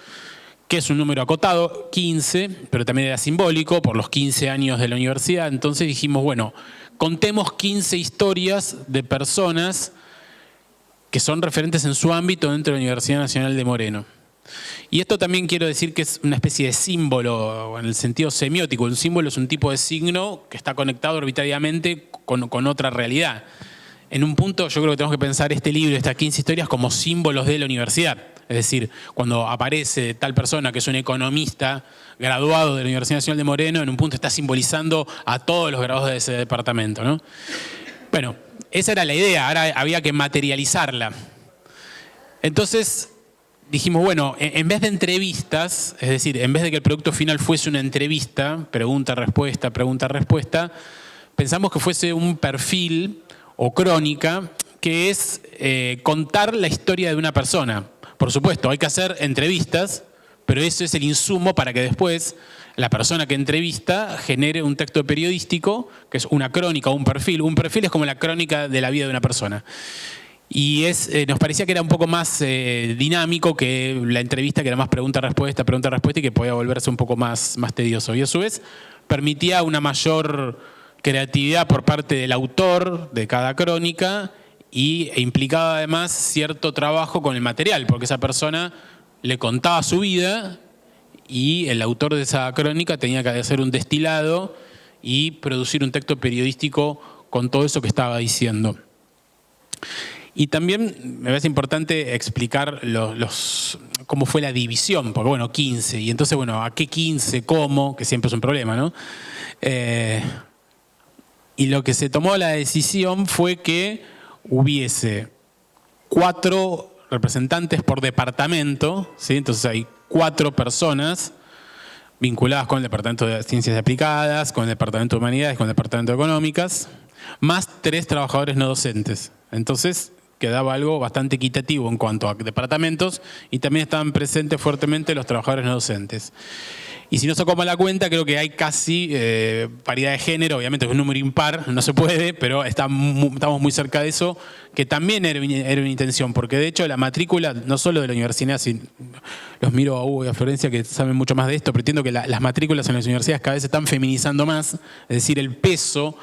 que es un número acotado, 15, pero también era simbólico por los 15 años de la universidad. Entonces dijimos, bueno, contemos 15 historias de personas que son referentes en su ámbito dentro de la Universidad Nacional de Moreno. Y esto también quiero decir que es una especie de símbolo en el sentido semiótico. Un símbolo es un tipo de signo que está conectado arbitrariamente con otra realidad. En un punto yo creo que tenemos que pensar este libro, estas 15 historias, como símbolos de la universidad. Es decir, cuando aparece tal persona que es un economista graduado de la Universidad Nacional de Moreno, en un punto está simbolizando a todos los graduados de ese departamento, ¿no? Bueno, esa era la idea, ahora había que materializarla. Entonces dijimos, bueno, en vez de entrevistas, es decir, en vez de que el producto final fuese una entrevista, pregunta-respuesta, pregunta-respuesta, pensamos que fuese un perfil o crónica que es contar la historia de una persona. Por supuesto, hay que hacer entrevistas, pero eso es el insumo para que después la persona que entrevista genere un texto periodístico, que es una crónica o un perfil. Un perfil es como la crónica de la vida de una persona. Y nos parecía que era un poco más dinámico que la entrevista, que era más pregunta-respuesta, y que podía volverse un poco más tedioso. Y a su vez permitía una mayor creatividad por parte del autor de cada crónica e implicaba además cierto trabajo con el material, porque esa persona le contaba su vida y el autor de esa crónica tenía que hacer un destilado y producir un texto periodístico con todo eso que estaba diciendo. Y también me parece importante explicar cómo fue la división, porque bueno, 15, y entonces bueno, ¿a qué 15? ¿Cómo? Que siempre es un problema, ¿no? Y lo que se tomó la decisión fue que hubiese 4 representantes por departamento, ¿sí? Entonces hay 4 personas vinculadas con el Departamento de Ciencias Aplicadas, con el Departamento de Humanidades, con el Departamento de Económicas, más 3 trabajadores no docentes. Entonces quedaba algo bastante equitativo en cuanto a departamentos y también estaban presentes fuertemente los trabajadores no docentes. Y si no sacamos la cuenta, creo que hay casi paridad de género, obviamente es un número impar, no se puede, pero estamos muy cerca de eso, que también era una intención, porque de hecho la matrícula, no solo de la universidad, los miro a Hugo y a Florencia que saben mucho más de esto, pero entiendo que las matrículas en las universidades cada vez se están feminizando más, es decir, el peso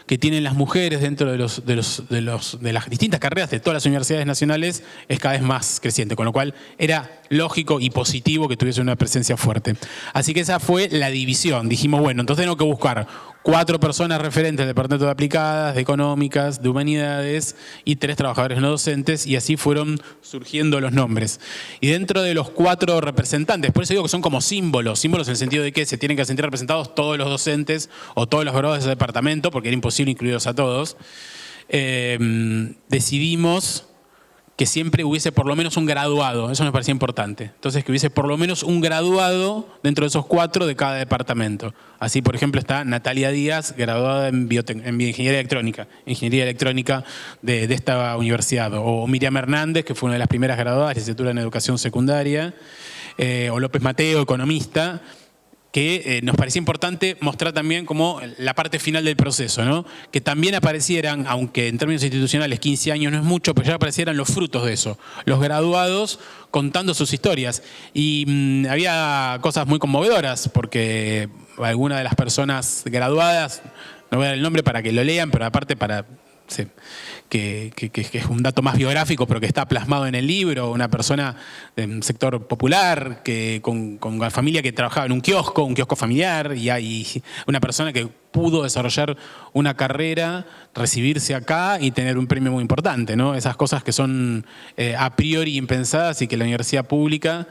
que tienen las mujeres dentro de las distintas carreras de todas las universidades nacionales es cada vez más creciente, con lo cual era lógico y positivo que tuviese una presencia fuerte. Así que esa fue la división. Dijimos, bueno, entonces tengo que buscar 4 personas referentes del Departamento de Aplicadas, de Económicas, de Humanidades y 3 trabajadores no docentes, y así fueron surgiendo los nombres. Y dentro de los 4 representantes, por eso digo que son como símbolos en el sentido de que se tienen que sentir representados todos los docentes o todos los graduados de ese departamento, porque era imposible incluirlos a todos, decidimos que siempre hubiese por lo menos un graduado, eso nos parecía importante. Entonces, que hubiese por lo menos un graduado dentro de esos 4 de cada departamento. Así, por ejemplo, está Natalia Díaz, graduada en Bioingeniería Electrónica de esta universidad. O Miriam Hernández, que fue una de las primeras graduadas de licenciatura en Educación Secundaria. O López Mateo, economista, que nos parecía importante mostrar también como la parte final del proceso, ¿no? Que también aparecieran, aunque en términos institucionales 15 años no es mucho, pero ya aparecieran los frutos de eso, los graduados contando sus historias. Y había cosas muy conmovedoras, porque algunas de las personas graduadas, no voy a dar el nombre para que lo lean, pero aparte para... Sí, que es un dato más biográfico, pero que está plasmado en el libro, una persona de un sector popular, con una familia que trabajaba en un kiosco familiar, y hay una persona que pudo desarrollar una carrera, recibirse acá y tener un premio muy importante, ¿no? Esas cosas que son a priori impensadas y que la universidad pública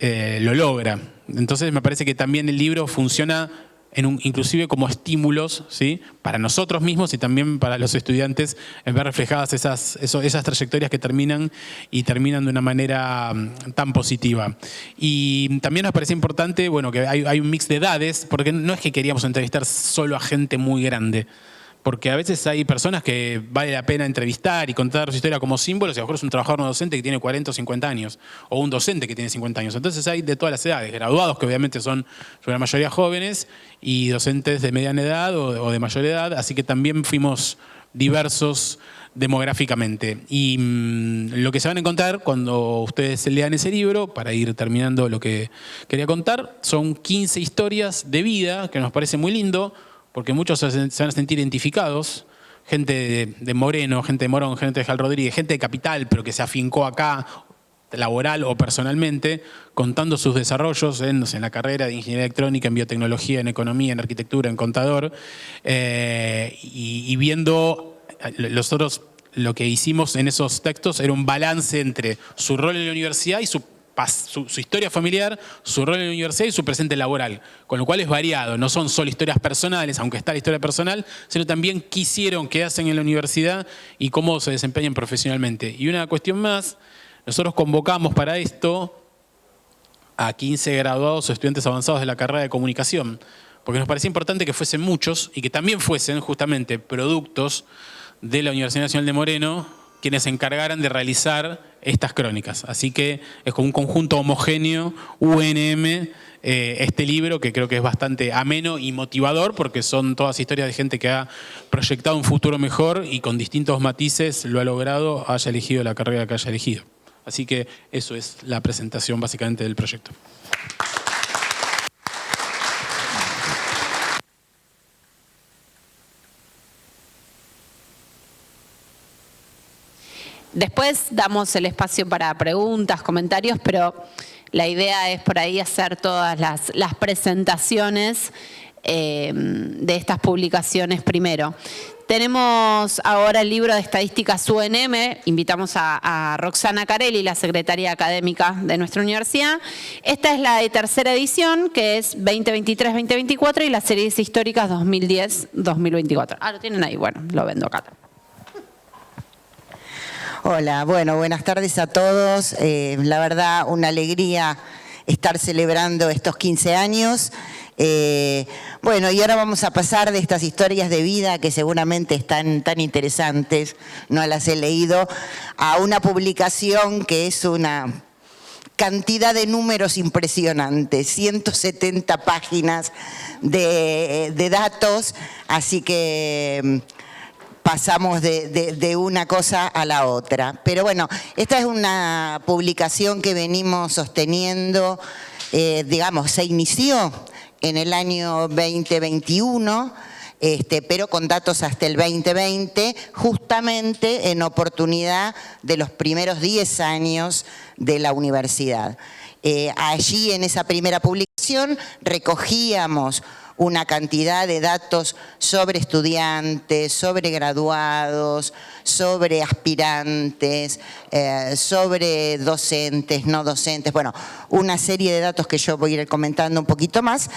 lo logra. Entonces me parece que también el libro funciona inclusive como estímulos, ¿sí?, para nosotros mismos y también para los estudiantes, en ver reflejadas esas trayectorias que terminan de una manera tan positiva. Y también nos parecía importante, bueno, que hay un mix de edades, porque no es que queríamos entrevistar solo a gente muy grande, porque a veces hay personas que vale la pena entrevistar y contar su historia como símbolos, y a lo mejor es un trabajador no docente que tiene 40 o 50 años, o un docente que tiene 50 años. Entonces hay de todas las edades, graduados que obviamente son la mayoría jóvenes, y docentes de mediana edad o de mayor edad, así que también fuimos diversos demográficamente. Y lo que se van a encontrar cuando ustedes lean ese libro, para ir terminando lo que quería contar, son 15 historias de vida, que nos parece muy lindo, porque muchos se van a sentir identificados, gente de Moreno, gente de Morón, gente de Jal Rodríguez, gente de Capital, pero que se afincó acá, laboral o personalmente, contando sus desarrollos en la carrera de Ingeniería Electrónica, en Biotecnología, en Economía, en Arquitectura, en Contador, y viendo nosotros lo que hicimos en esos textos era un balance entre su rol en la universidad y su historia familiar, su rol en la universidad y su presente laboral, con lo cual es variado, no son solo historias personales, aunque está la historia personal, sino también qué hicieron, qué hacen en la universidad y cómo se desempeñan profesionalmente. Y una cuestión más, nosotros convocamos para esto a 15 graduados o estudiantes avanzados de la carrera de comunicación, porque nos parecía importante que fuesen muchos y que también fuesen justamente productos de la Universidad Nacional de Moreno, quienes se encargaran de realizar estas crónicas. Así que es como un conjunto homogéneo, UNM, este libro, que creo que es bastante ameno y motivador, porque son todas historias de gente que ha proyectado un futuro mejor y con distintos matices lo ha logrado, haya elegido la carrera que haya elegido. Así que eso es la presentación básicamente del proyecto. Después damos el espacio para preguntas, comentarios, pero la idea es por ahí hacer todas las presentaciones de estas publicaciones primero. Tenemos ahora el libro de estadísticas UNM, invitamos a Roxana Carelli, la secretaria académica de nuestra universidad. Esta es la de tercera edición, que es 2023-2024, y las series históricas 2010-2024. Ah, lo tienen ahí, bueno, lo vendo acá. Hola, bueno, buenas tardes a todos. La verdad, una alegría estar celebrando estos 15 años. Bueno, y ahora vamos a pasar de estas historias de vida que seguramente están tan interesantes, no las he leído, a una publicación que es una cantidad de números impresionantes, 170 páginas de datos, así que pasamos de una cosa a la otra. Pero bueno, esta es una publicación que venimos sosteniendo, digamos, se inició en el año 2021, pero con datos hasta el 2020, justamente en oportunidad de los primeros 10 años de la universidad. Allí, en esa primera publicación, recogíamos una cantidad de datos sobre estudiantes, sobre graduados, sobre aspirantes, sobre docentes, no docentes, bueno, una serie de datos que yo voy a ir comentando un poquito más.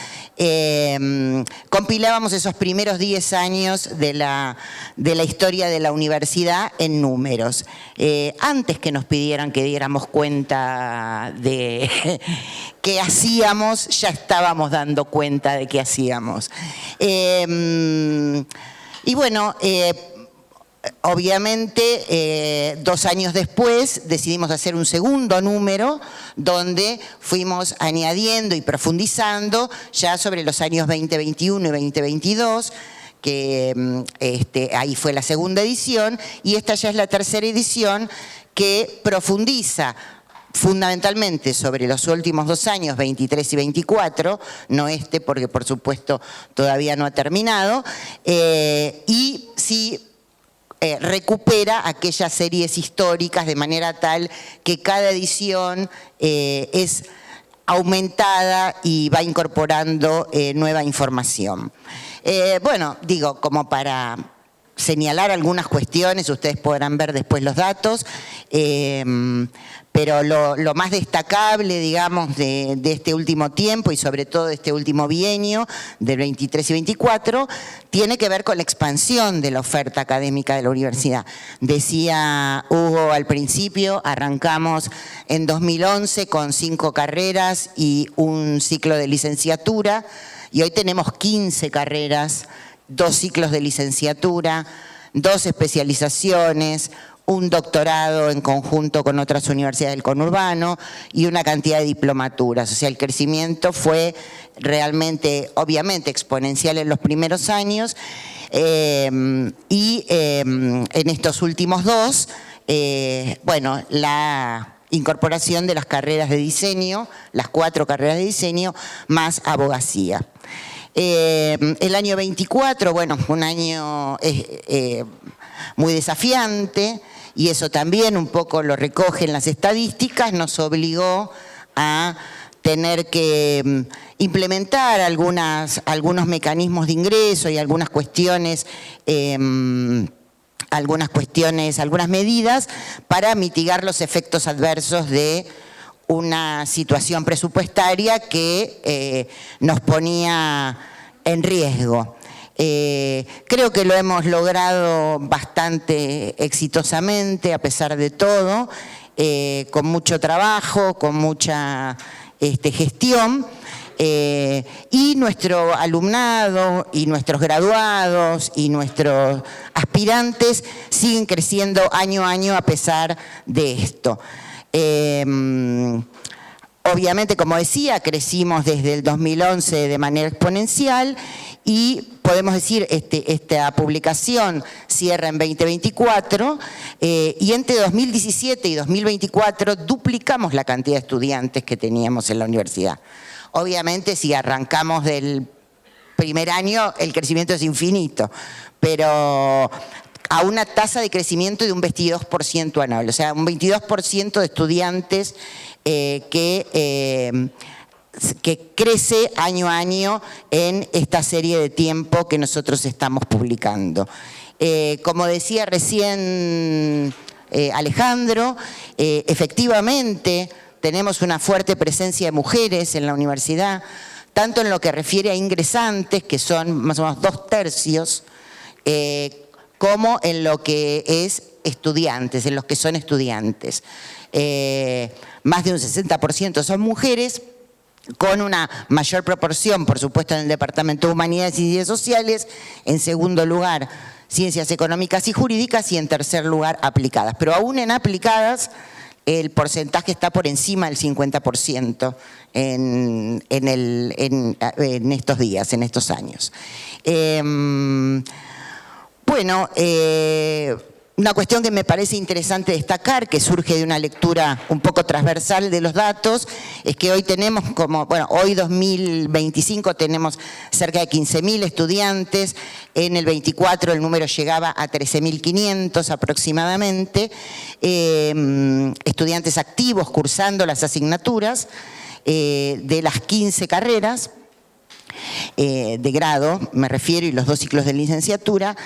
Compilábamos esos primeros 10 años de la historia de la universidad en números. Antes que nos pidieran que diéramos cuenta de qué hacíamos, ya estábamos dando cuenta de qué hacíamos. Y bueno, obviamente, 2 años después decidimos hacer un segundo número donde fuimos añadiendo y profundizando ya sobre los años 2021 y 2022, que ahí fue la segunda edición, y esta ya es la tercera edición que profundiza fundamentalmente sobre los últimos 2 años, 23 y 24, no porque por supuesto todavía no ha terminado, y sí recupera aquellas series históricas de manera tal que cada edición es aumentada y va incorporando nueva información. Bueno, digo, como para señalar algunas cuestiones, ustedes podrán ver después los datos, pero lo más destacable, digamos, de este último tiempo y sobre todo de este último bienio, del 23 y 24, tiene que ver con la expansión de la oferta académica de la universidad. Decía Hugo al principio, arrancamos en 2011 con 5 carreras y un ciclo de licenciatura, y hoy tenemos 15 carreras, 2 ciclos de licenciatura, 2 especializaciones, un doctorado en conjunto con otras universidades del conurbano y una cantidad de diplomaturas. O sea, el crecimiento fue realmente, obviamente, exponencial en los primeros años, y en estos últimos 2, bueno, la incorporación de las carreras de diseño, las 4 carreras de diseño, más abogacía. El año 24, bueno, un año muy desafiante, y eso también un poco lo recogen las estadísticas, nos obligó a tener que implementar algunos mecanismos de ingreso y algunas medidas para mitigar los efectos adversos de una situación presupuestaria que nos ponía en riesgo. Creo que lo hemos logrado bastante exitosamente, a pesar de todo, con mucho trabajo, con mucha gestión, Y nuestro alumnado y nuestros graduados y nuestros aspirantes siguen creciendo año a año a pesar de esto. Obviamente, como decía, crecimos desde el 2011 de manera exponencial y podemos decir esta publicación cierra en 2024 y entre 2017 y 2024 duplicamos la cantidad de estudiantes que teníamos en la universidad. Obviamente, si arrancamos del primer año, el crecimiento es infinito, pero a una tasa de crecimiento de un 22% anual, o sea, un 22% de estudiantes que crece año a año en esta serie de tiempo que nosotros estamos publicando. Como decía recién Alejandro, efectivamente tenemos una fuerte presencia de mujeres en la universidad, tanto en lo que refiere a ingresantes, que son más o menos 2/3, como en lo que es estudiantes, en los que son estudiantes. Más de un 60% son mujeres, con una mayor proporción, por supuesto, en el Departamento de Humanidades y Ciencias Sociales, en segundo lugar, Ciencias Económicas y Jurídicas, y en tercer lugar, Aplicadas. Pero aún en Aplicadas, el porcentaje está por encima del 50% en estos días, en estos años. Bueno, una cuestión que me parece interesante destacar, que surge de una lectura un poco transversal de los datos, es que hoy tenemos hoy 2025 tenemos cerca de 15.000 estudiantes, en el 24 el número llegaba a 13.500 aproximadamente, estudiantes activos cursando las asignaturas de las 15 carreras, de grado, me refiero, y los 2 ciclos de licenciatura,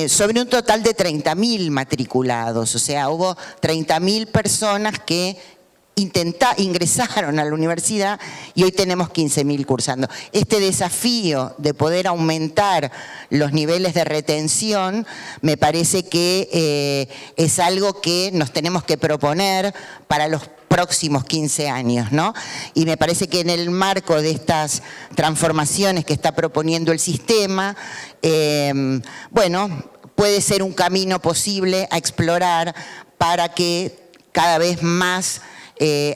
sobre un total de 30.000 matriculados. O sea, hubo 30.000 personas que ingresaron a la universidad y hoy tenemos 15.000 cursando. Este desafío de poder aumentar los niveles de retención me parece que es algo que nos tenemos que proponer para los próximos 15 años, ¿no? Y me parece que en el marco de estas transformaciones que está proponiendo el sistema, bueno, puede ser un camino posible a explorar para que cada vez más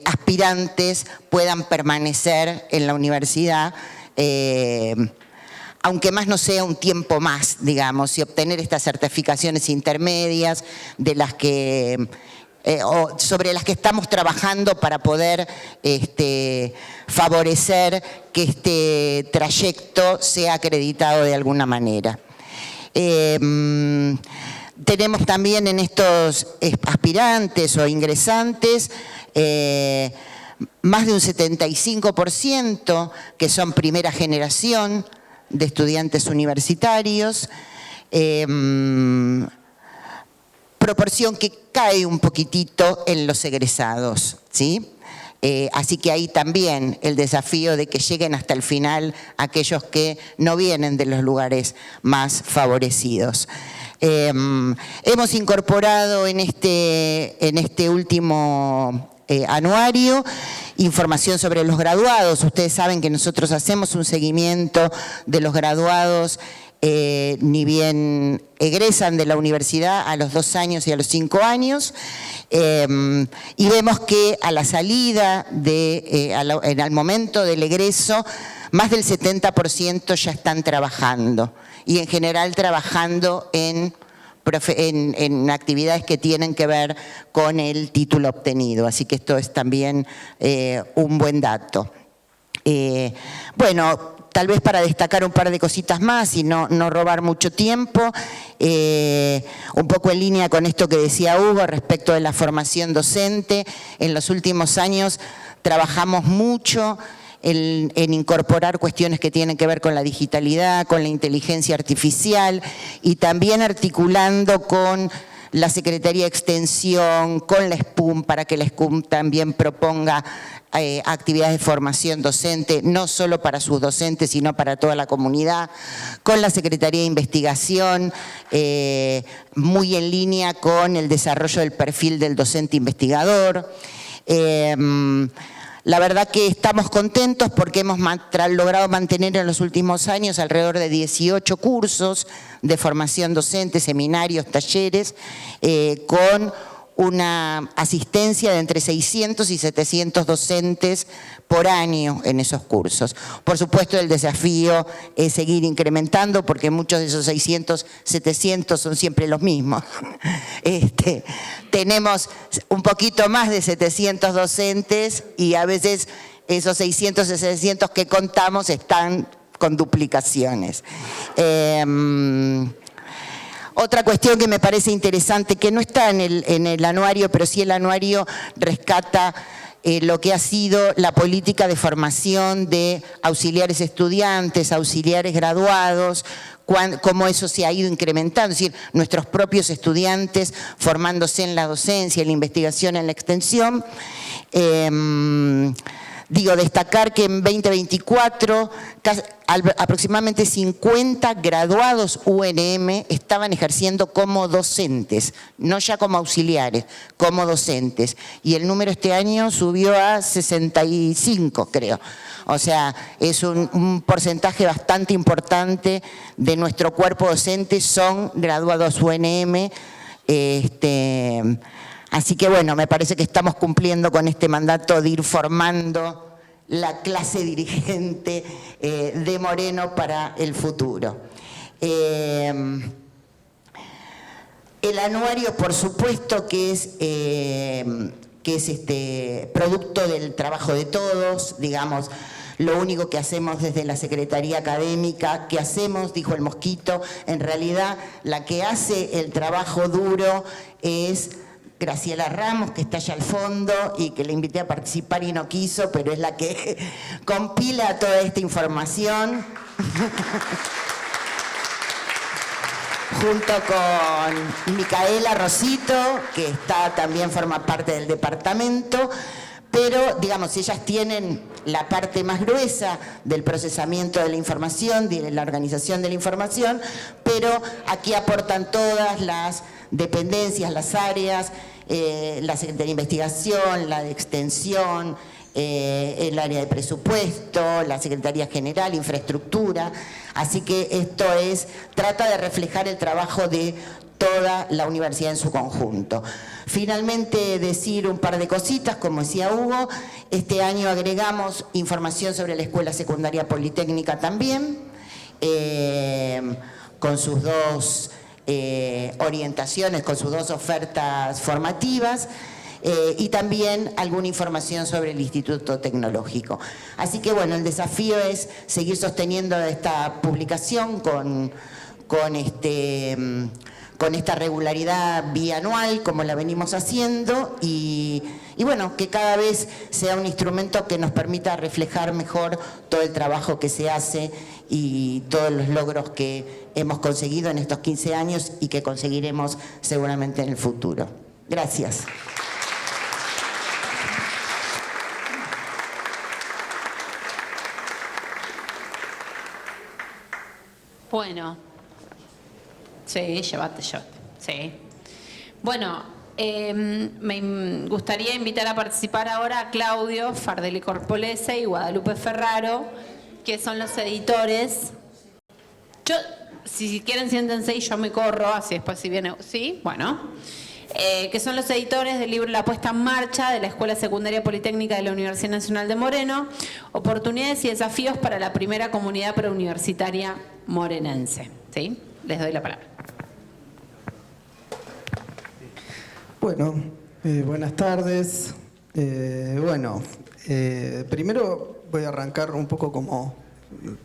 aspirantes puedan permanecer en la universidad, aunque más no sea un tiempo más, digamos, y obtener estas certificaciones intermedias de las que sobre las que estamos trabajando para poder favorecer que este trayecto sea acreditado de alguna manera. Tenemos también en estos aspirantes o ingresantes más de un 75% que son primera generación de estudiantes universitarios, proporción que cae un poquitito en los egresados, ¿sí? Así que ahí también el desafío de que lleguen hasta el final aquellos que no vienen de los lugares más favorecidos. Hemos incorporado en este último anuario información sobre los graduados. Ustedes saben que nosotros hacemos un seguimiento de los graduados ni bien egresan de la universidad a los 2 años y a los 5 años, y vemos que a la salida, al momento del egreso, más del 70% ya están trabajando, y en general trabajando en actividades que tienen que ver con el título obtenido. Así que esto es también un buen dato. Bueno, tal vez para destacar un par de cositas más y no robar mucho tiempo, un poco en línea con esto que decía Hugo respecto de la formación docente. En los últimos años trabajamos mucho en incorporar cuestiones que tienen que ver con la digitalidad, con la inteligencia artificial, y también articulando con la Secretaría de Extensión, con la SPUM, para que la SPUM también proponga actividades de formación docente, no solo para sus docentes, sino para toda la comunidad, con la Secretaría de Investigación, muy en línea con el desarrollo del perfil del docente investigador. La verdad que estamos contentos porque hemos logrado mantener en los últimos años alrededor de 18 cursos de formación docente, seminarios, talleres, con una asistencia de entre 600 y 700 docentes por año en esos cursos. Por supuesto, el desafío es seguir incrementando porque muchos de esos 600, 700 son siempre los mismos. Tenemos un poquito más de 700 docentes y a veces esos 600 y 700 que contamos están con duplicaciones. Otra cuestión que me parece interesante, que no está en el anuario, pero sí el anuario rescata lo que ha sido la política de formación de auxiliares estudiantes, auxiliares graduados, cómo eso se ha ido incrementando, es decir, nuestros propios estudiantes formándose en la docencia, en la investigación, en la extensión. Destacar que en 2024 aproximadamente 50 graduados UNM estaban ejerciendo como docentes, no ya como auxiliares, como docentes. Y el número este año subió a 65, creo. O sea, es un porcentaje bastante importante de nuestro cuerpo docente son graduados UNM. Así que bueno, me parece que estamos cumpliendo con este mandato de ir formando la clase dirigente de Moreno para el futuro. El anuario, por supuesto, que es producto del trabajo de todos, digamos. Lo único que hacemos desde la Secretaría Académica, ¿qué hacemos? Dijo el Mosquito. En realidad, la que hace el trabajo duro es Graciela Ramos, que está allá al fondo y que le invité a participar y no quiso, pero es la que compila toda esta información. Junto con Micaela Rosito, que también forma parte del departamento, pero, digamos, ellas tienen la parte más gruesa del procesamiento de la información, de la organización de la información, pero aquí aportan todas las dependencias, las áreas, la Secretaría de Investigación, la de Extensión, el área de presupuesto, la Secretaría General, Infraestructura. Así que esto trata de reflejar el trabajo de toda la universidad en su conjunto. Finalmente, decir un par de cositas, como decía Hugo, este año agregamos información sobre la Escuela Secundaria Politécnica también, con sus dos orientaciones, con sus dos ofertas formativas, y también alguna información sobre el Instituto Tecnológico. Así que bueno, el desafío es seguir sosteniendo esta publicación con esta regularidad bianual como la venimos haciendo y bueno, que cada vez sea un instrumento que nos permita reflejar mejor todo el trabajo que se hace y todos los logros que hemos conseguido en estos 15 años y que conseguiremos seguramente en el futuro. Gracias. Bueno. Sí, llévate. Sí. Bueno, me gustaría invitar a participar ahora a Claudio Fardelli Corpolese y Guadalupe Ferraro, que son los editores. Si quieren, siéntense y yo me corro, así después si viene... ¿Sí? Bueno. Que son los editores del libro La puesta en marcha de la Escuela Secundaria Politécnica de la Universidad Nacional de Moreno, oportunidades y desafíos para la primera comunidad preuniversitaria morenense. ¿Sí? Les doy la palabra. Bueno, buenas tardes. Primero voy a arrancar un poco como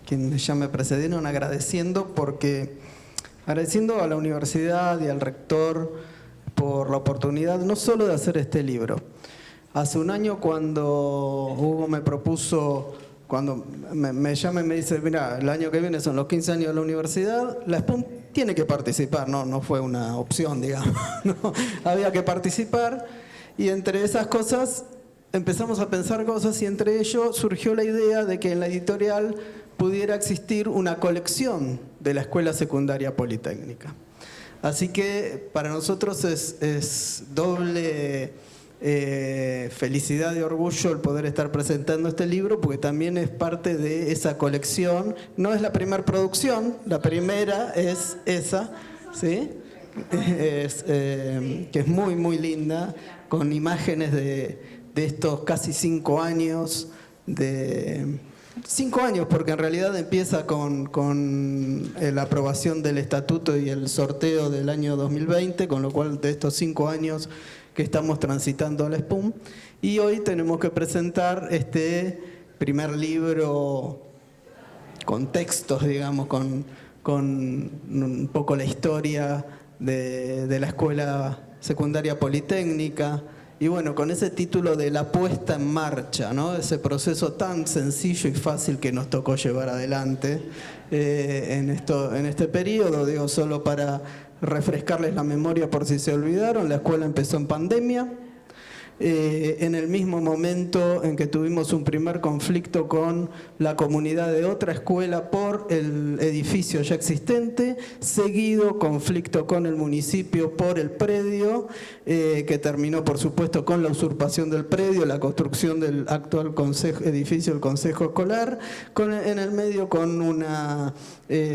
quienes ya me precedieron, agradeciendo a la universidad y al rector por la oportunidad no solo de hacer este libro. Hace un año cuando Hugo me propuso, cuando me llama y me dice, mira, el año que viene son los 15 años de la universidad, la SPUM tiene que participar, no fue una opción, digamos, ¿no? Había que participar y entre esas cosas empezamos a pensar cosas y entre ello surgió la idea de que en la editorial pudiera existir una colección de la Escuela Secundaria Politécnica. Así que para nosotros es doble felicidad y orgullo el poder estar presentando este libro, porque también es parte de esa colección. No es la primera producción, la primera es esa, ¿sí? Que es muy, muy linda, con imágenes de estos casi 5 años, 5 años, porque en realidad empieza con la aprobación del estatuto y el sorteo del año 2020, con lo cual de estos 5 años que estamos transitando a la SPUM, y hoy tenemos que presentar este primer libro con textos, digamos, con un poco la historia de la Escuela Secundaria Politécnica, y bueno, con ese título de la puesta en marcha, ¿no? Ese proceso tan sencillo y fácil que nos tocó llevar adelante en este periodo, digo, solo para refrescarles la memoria por si se olvidaron. La escuela empezó en pandemia, en el mismo momento en que tuvimos un primer conflicto con la comunidad de otra escuela por el edificio ya existente, seguido conflicto con el municipio por el predio, que terminó por supuesto con la usurpación del predio, la construcción del actual edificio del Consejo Escolar, en el medio con una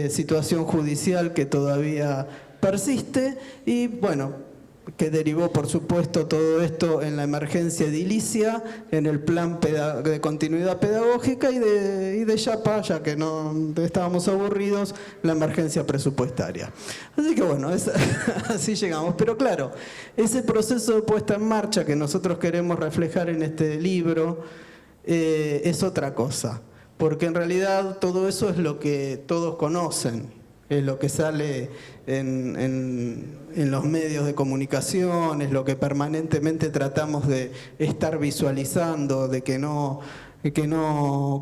situación judicial que todavía persiste, y bueno, que derivó por supuesto todo esto en la emergencia edilicia, en el plan de continuidad pedagógica, y de chapa, ya que no estábamos aburridos, la emergencia presupuestaria. Así que bueno, así llegamos. Pero claro, ese proceso de puesta en marcha que nosotros queremos reflejar en este libro es otra cosa, porque en realidad todo eso es lo que todos conocen, es lo que sale en los medios de comunicación, es lo que permanentemente tratamos de estar visualizando, de que no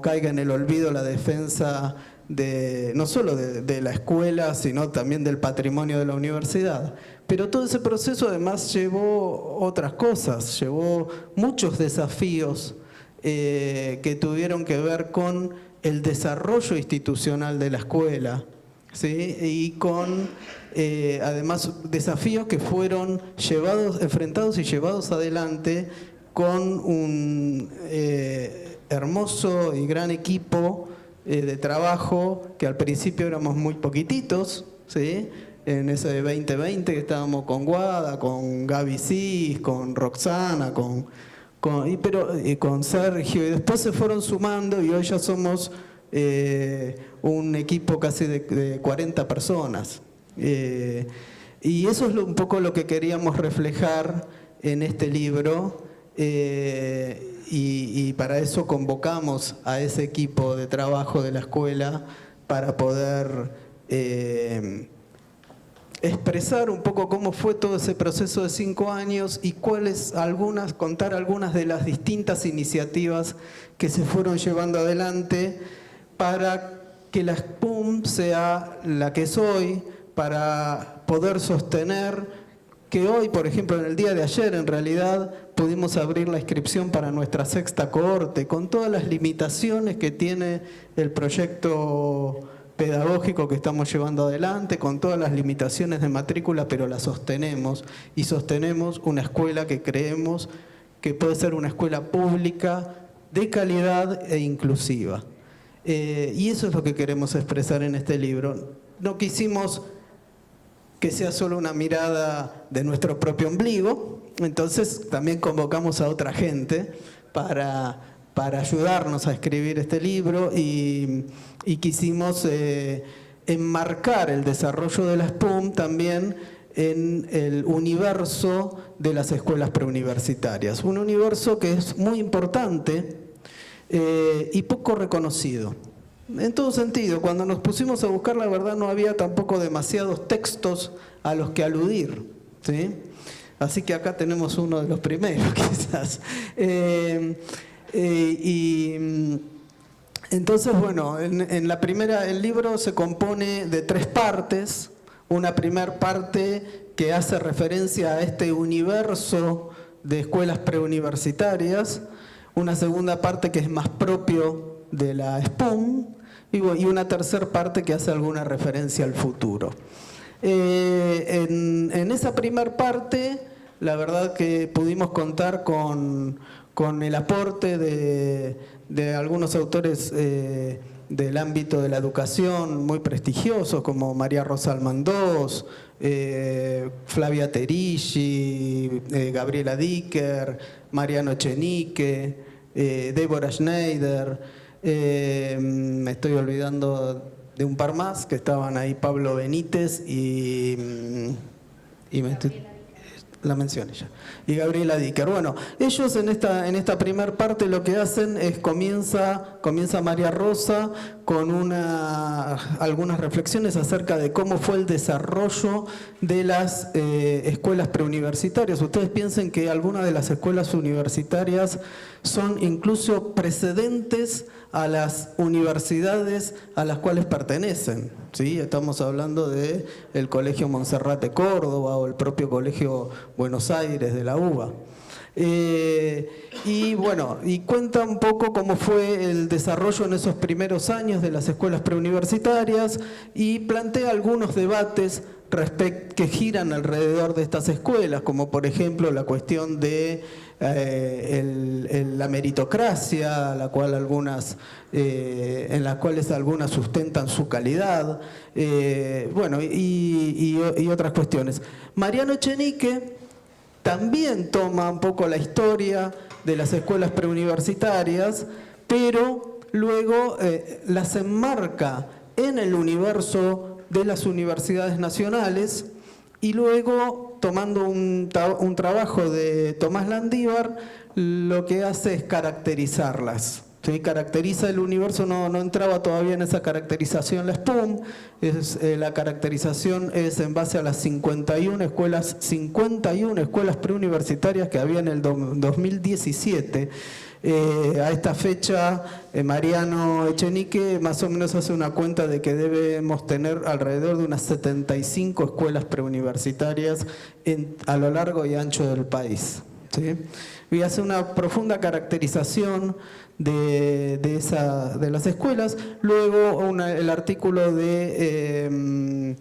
caiga en el olvido la defensa no solo de la escuela, sino también del patrimonio de la universidad. Pero todo ese proceso además llevó otras cosas, llevó muchos desafíos que tuvieron que ver con el desarrollo institucional de la escuela, ¿sí? Y con además desafíos que fueron enfrentados y llevados adelante con un hermoso y gran equipo de trabajo, que al principio éramos muy poquititos, ¿sí? En ese 2020 que estábamos con Guada, con Gaby Cis, con Roxana, con Sergio, y después se fueron sumando y hoy ya somos un equipo casi de 40 personas. Y eso es un poco lo que queríamos reflejar en este libro, y para eso convocamos a ese equipo de trabajo de la escuela para poder expresar un poco cómo fue todo ese proceso de 5 años y contar algunas de las distintas iniciativas que se fueron llevando adelante para que la SPUM sea la que es hoy, para poder sostener que hoy, por ejemplo, en el día de ayer, en realidad, pudimos abrir la inscripción para nuestra 6ª cohorte, con todas las limitaciones que tiene el proyecto pedagógico que estamos llevando adelante, con todas las limitaciones de matrícula, pero la sostenemos, y sostenemos una escuela que creemos que puede ser una escuela pública de calidad e inclusiva. Y eso es lo que queremos expresar en este libro. No quisimos que sea solo una mirada de nuestro propio ombligo, entonces también convocamos a otra gente para ayudarnos a escribir este libro, y quisimos enmarcar el desarrollo de la SPUM también en el universo de las escuelas preuniversitarias, un universo que es muy importante y poco reconocido. En todo sentido, cuando nos pusimos a buscar, la verdad no había tampoco demasiados textos a los que aludir, ¿sí? Así que acá tenemos uno de los primeros, quizás. Entonces, bueno, en la primera, el libro se compone de 3 partes. Una primera parte que hace referencia a este universo de escuelas preuniversitarias, una segunda parte que es más propio de la SPUM, y una tercera parte que hace alguna referencia al futuro. En esa primera parte, la verdad que pudimos contar con el aporte de algunos autores del ámbito de la educación muy prestigiosos, como María Rosa Almandós, Flavia Terilli, Gabriela Dicker, Mariano Echenique, Débora Schneider, me estoy olvidando de un par más que estaban ahí, Pablo Benítez y la mencioné ya, y Gabriela Dicker. Bueno, ellos en esta primer parte lo que hacen es comienza María Rosa con algunas reflexiones acerca de cómo fue el desarrollo de las escuelas preuniversitarias. Ustedes piensen que algunas de las escuelas universitarias son incluso precedentes a las universidades a las cuales pertenecen, ¿sí? Estamos hablando de el Colegio Montserrat de Córdoba o el propio Colegio Buenos Aires de la UBA. Y bueno, y cuenta un poco cómo fue el desarrollo en esos primeros años de las escuelas preuniversitarias y plantea algunos debates que giran alrededor de estas escuelas, como por ejemplo la cuestión de la meritocracia, en las cuales algunas sustentan su calidad, bueno, y otras cuestiones. Mariano Echenique también toma un poco la historia de las escuelas preuniversitarias, pero luego las enmarca en el universo de las universidades nacionales y luego, tomando un trabajo de Tomás Landívar, lo que hace es caracterizarlas. ¿Sí? Caracteriza el universo, no entraba todavía en esa caracterización la SPUM, la caracterización es en base a las 51 escuelas preuniversitarias que había en el 2017. A esta fecha, Mariano Echenique más o menos hace una cuenta de que debemos tener alrededor de unas 75 escuelas preuniversitarias a lo largo y ancho del país, ¿sí? Y hace una profunda caracterización de las escuelas. Luego el artículo de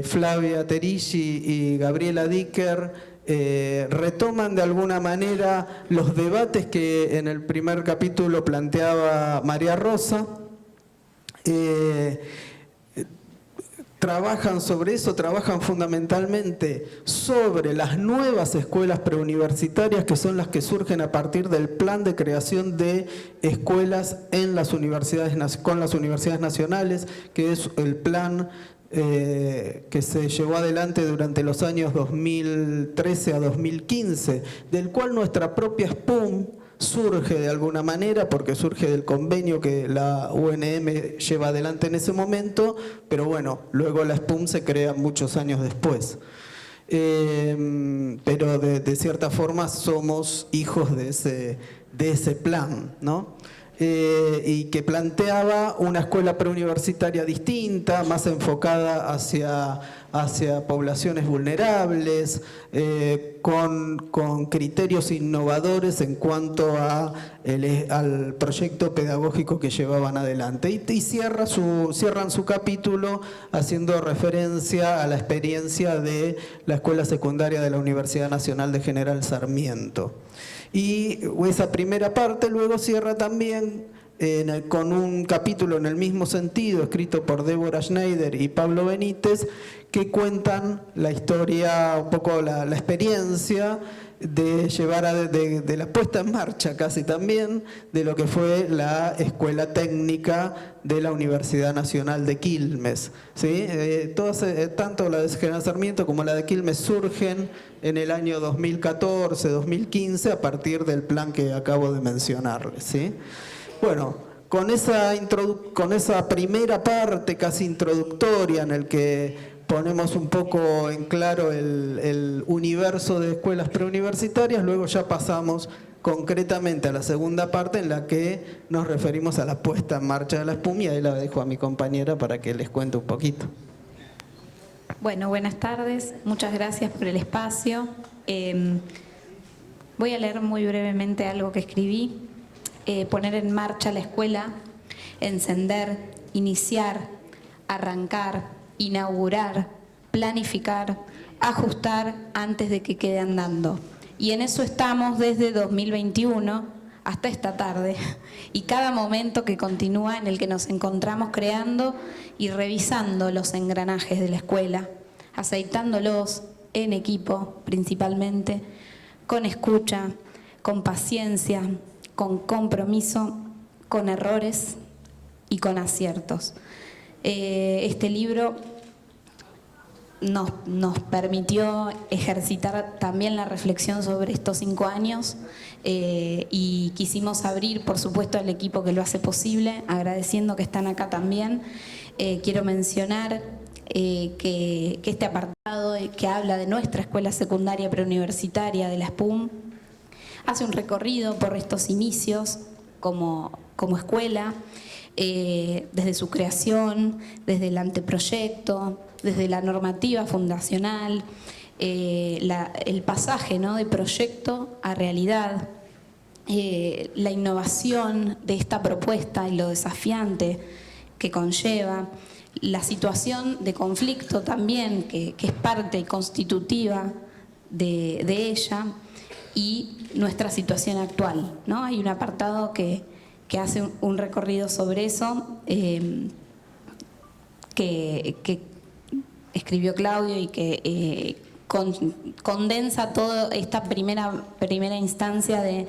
Flavia Terilli y Gabriela Dicker retoman de alguna manera los debates que en el primer capítulo planteaba María Rosa. Trabajan sobre eso, trabajan fundamentalmente sobre las nuevas escuelas preuniversitarias, que son las que surgen a partir del plan de creación de escuelas en las universidades, con las universidades nacionales, que es el plan que se llevó adelante durante los años 2013 a 2015, del cual nuestra propia SPUM surge de alguna manera, porque surge del convenio que la UNM lleva adelante en ese momento, pero bueno, luego la SPUM se crea muchos años después. Pero de cierta forma somos hijos de ese plan, ¿no? Y que planteaba una escuela preuniversitaria distinta, más enfocada hacia poblaciones vulnerables, con criterios innovadores en cuanto al proyecto pedagógico que llevaban adelante. Y cierran su capítulo haciendo referencia a la experiencia de la escuela secundaria de la Universidad Nacional de General Sarmiento. Y esa primera parte luego cierra también con un capítulo en el mismo sentido, escrito por Débora Schneider y Pablo Benítez, que cuentan la historia, un poco la experiencia de llevar de la puesta en marcha casi también de lo que fue la Escuela Técnica de la Universidad Nacional de Quilmes, ¿sí? Tanto la de General Sarmiento como la de Quilmes surgen en el año 2014-2015 a partir del plan que acabo de mencionarles, ¿sí? Bueno, con esa primera parte casi introductoria en el que ponemos un poco en claro el universo de escuelas preuniversitarias, luego ya pasamos concretamente a la segunda parte en la que nos referimos a la puesta en marcha de la SPUM, y ahí la dejo a mi compañera para que les cuente un poquito. Bueno, buenas tardes, muchas gracias por el espacio. Voy a leer muy brevemente algo que escribí. Poner en marcha la escuela, encender, iniciar, arrancar, inaugurar, planificar, ajustar antes de que quede andando. Y en eso estamos desde 2021 hasta esta tarde. Y cada momento que continúa en el que nos encontramos creando y revisando los engranajes de la escuela, aceitándolos en equipo principalmente, con escucha, con paciencia, con compromiso, con errores y con aciertos. Este libro nos permitió ejercitar también la reflexión sobre estos 5 años y quisimos abrir, por supuesto, al equipo que lo hace posible, agradeciendo que están acá también. Quiero mencionar que este apartado que habla de nuestra escuela secundaria preuniversitaria de la SPUM hace un recorrido por estos inicios como escuela, desde su creación, desde el anteproyecto, desde la normativa fundacional, el pasaje, ¿no?, de proyecto a realidad, la innovación de esta propuesta y lo desafiante que conlleva, la situación de conflicto también, que es parte constitutiva de ella, y nuestra situación actual, ¿no? Hay un apartado que hace un recorrido sobre eso, que escribió Claudio y que condensa toda esta primera instancia de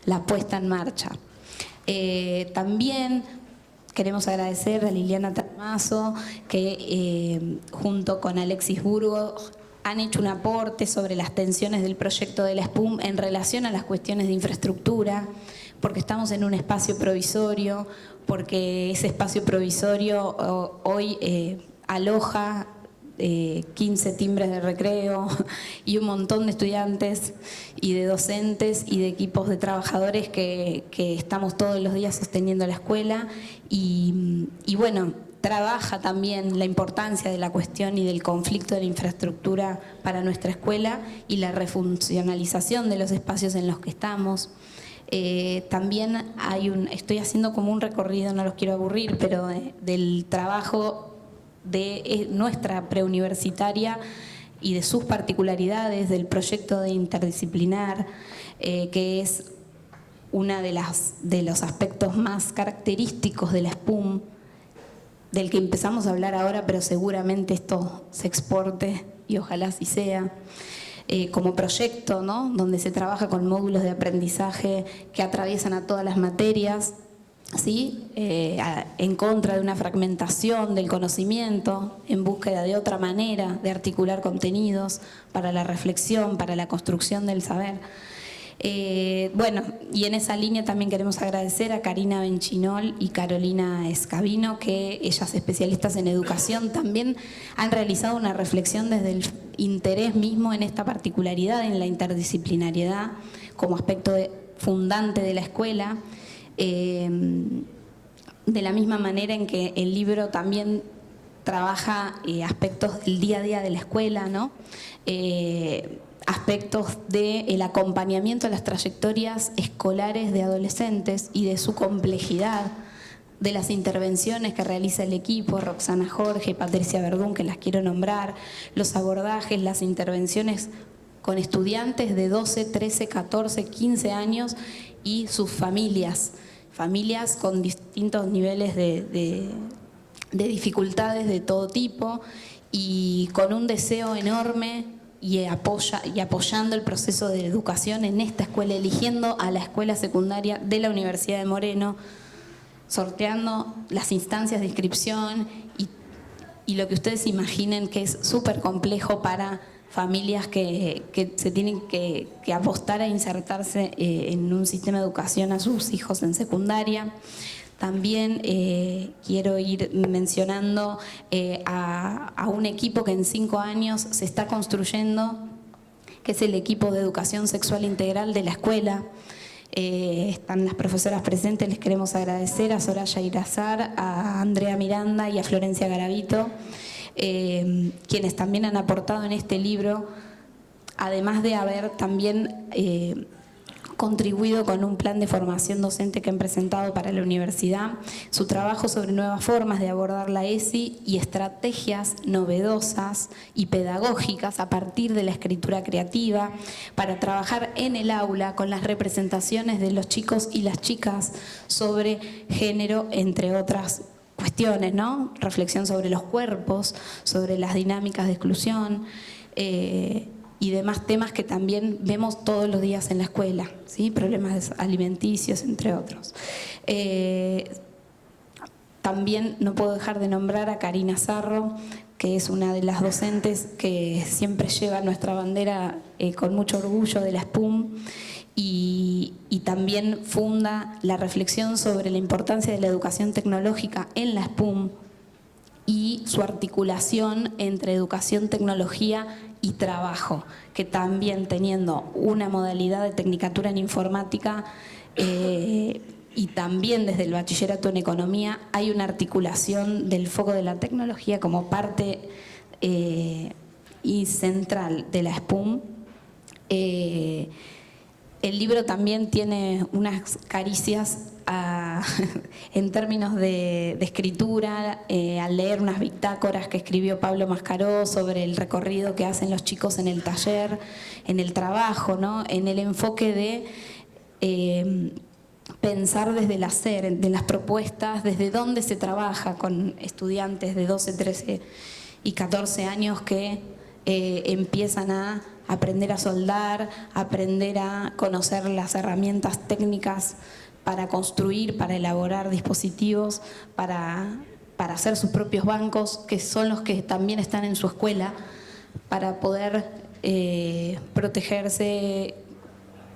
la puesta en marcha. También queremos agradecer a Liliana Termazo, que junto con Alexis Burgos han hecho un aporte sobre las tensiones del proyecto de la SPUM en relación a las cuestiones de infraestructura, porque estamos en un espacio provisorio, porque ese espacio provisorio hoy aloja 15 timbres de recreo y un montón de estudiantes y de docentes y de equipos de trabajadores que estamos todos los días sosteniendo la escuela y bueno, trabaja también la importancia de la cuestión y del conflicto de la infraestructura para nuestra escuela y la refuncionalización de los espacios en los que estamos. También estoy haciendo como un recorrido, no los quiero aburrir, pero del trabajo de nuestra preuniversitaria y de sus particularidades, del proyecto de interdisciplinar, que es una de los aspectos más característicos de la SPUM, del que empezamos a hablar ahora, pero seguramente esto se exporte y ojalá así sea. Como proyecto, ¿no?, donde se trabaja con módulos de aprendizaje que atraviesan a todas las materias, ¿sí? En contra de una fragmentación del conocimiento, en búsqueda de otra manera de articular contenidos para la reflexión, para la construcción del saber. Bueno, y en esa línea también queremos agradecer a Karina Benchinol y Carolina Escabino, que ellas, especialistas en educación, también han realizado una reflexión desde el interés mismo en esta particularidad, en la interdisciplinariedad como aspecto fundante de la escuela, de la misma manera en que el libro también trabaja aspectos del día a día de la escuela, ¿no? Aspectos del acompañamiento de las trayectorias escolares de adolescentes y de su complejidad, de las intervenciones que realiza el equipo, Roxana Jorge, Patricia Verdún, que las quiero nombrar, los abordajes, las intervenciones con estudiantes de 12, 13, 14, 15 años y sus familias con distintos niveles de dificultades de todo tipo y con un deseo enorme y apoyando el proceso de educación en esta escuela, eligiendo a la escuela secundaria de la Universidad de Moreno, sorteando las instancias de inscripción y lo que ustedes imaginen que es súper complejo para familias que se tienen que apostar a insertarse en un sistema de educación a sus hijos en secundaria. También quiero ir mencionando a un equipo que en 5 años se está construyendo, que es el equipo de educación sexual integral de la escuela. Están las profesoras presentes, les queremos agradecer a Soraya Irazar, a Andrea Miranda y a Florencia Garavito, quienes también han aportado en este libro, además de haber también contribuido con un plan de formación docente que han presentado para la universidad, su trabajo sobre nuevas formas de abordar la ESI y estrategias novedosas y pedagógicas a partir de la escritura creativa para trabajar en el aula con las representaciones de los chicos y las chicas sobre género, entre otras cuestiones, ¿no? Reflexión sobre los cuerpos, sobre las dinámicas de exclusión, y demás temas que también vemos todos los días en la escuela, ¿sí? Problemas alimenticios, entre otros. También no puedo dejar de nombrar a Karina Sarro, que es una de las docentes que siempre lleva nuestra bandera con mucho orgullo de la SPUM, y también funda la reflexión sobre la importancia de la educación tecnológica en la SPUM y su articulación entre educación, tecnología y trabajo, que también teniendo una modalidad de tecnicatura en informática y también desde el bachillerato en economía hay una articulación del foco de la tecnología como parte y central de la SPUM. El libro también tiene unas caricias en términos de escritura, al leer unas bitácoras que escribió Pablo Mascaró sobre el recorrido que hacen los chicos en el taller, en el trabajo, ¿no? En el enfoque de pensar desde el hacer, de las propuestas, desde dónde se trabaja con estudiantes de 12, 13 y 14 años que empiezan a aprender a soldar, aprender a conocer las herramientas técnicas para construir, para elaborar dispositivos, para hacer sus propios bancos, que son los que también están en su escuela, para poder protegerse,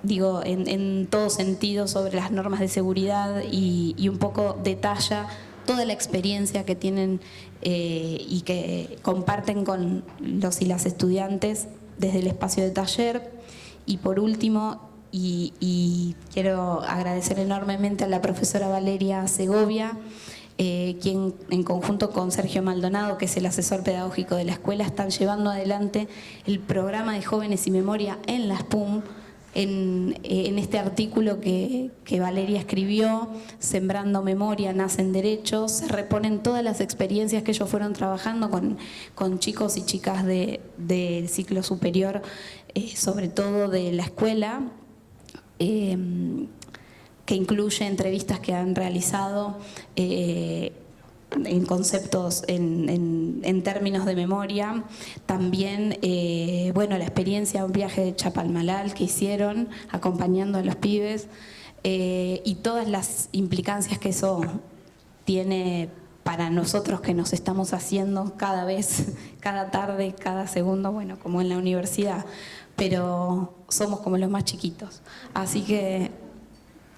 digo, en todo sentido sobre las normas de seguridad y un poco detalla toda la experiencia que tienen y que comparten con los y las estudiantes desde el espacio de taller. Y por último, y quiero agradecer enormemente a la profesora Valeria Segovia, quien en conjunto con Sergio Maldonado, que es el asesor pedagógico de la escuela, están llevando adelante el programa de Jóvenes y Memoria en la SPUM, en este artículo que Valeria escribió, Sembrando Memoria, Nacen Derechos. Se reponen todas las experiencias que ellos fueron trabajando con chicos y chicas del ciclo superior, sobre todo de la escuela, que incluye entrevistas que han realizado en conceptos, en términos de memoria. También, bueno, la experiencia, un viaje de Chapalmalal que hicieron acompañando a los pibes, y todas las implicancias que eso tiene para nosotros que nos estamos haciendo cada vez, cada tarde, cada segundo, bueno, como en la universidad, pero somos como los más chiquitos. Así que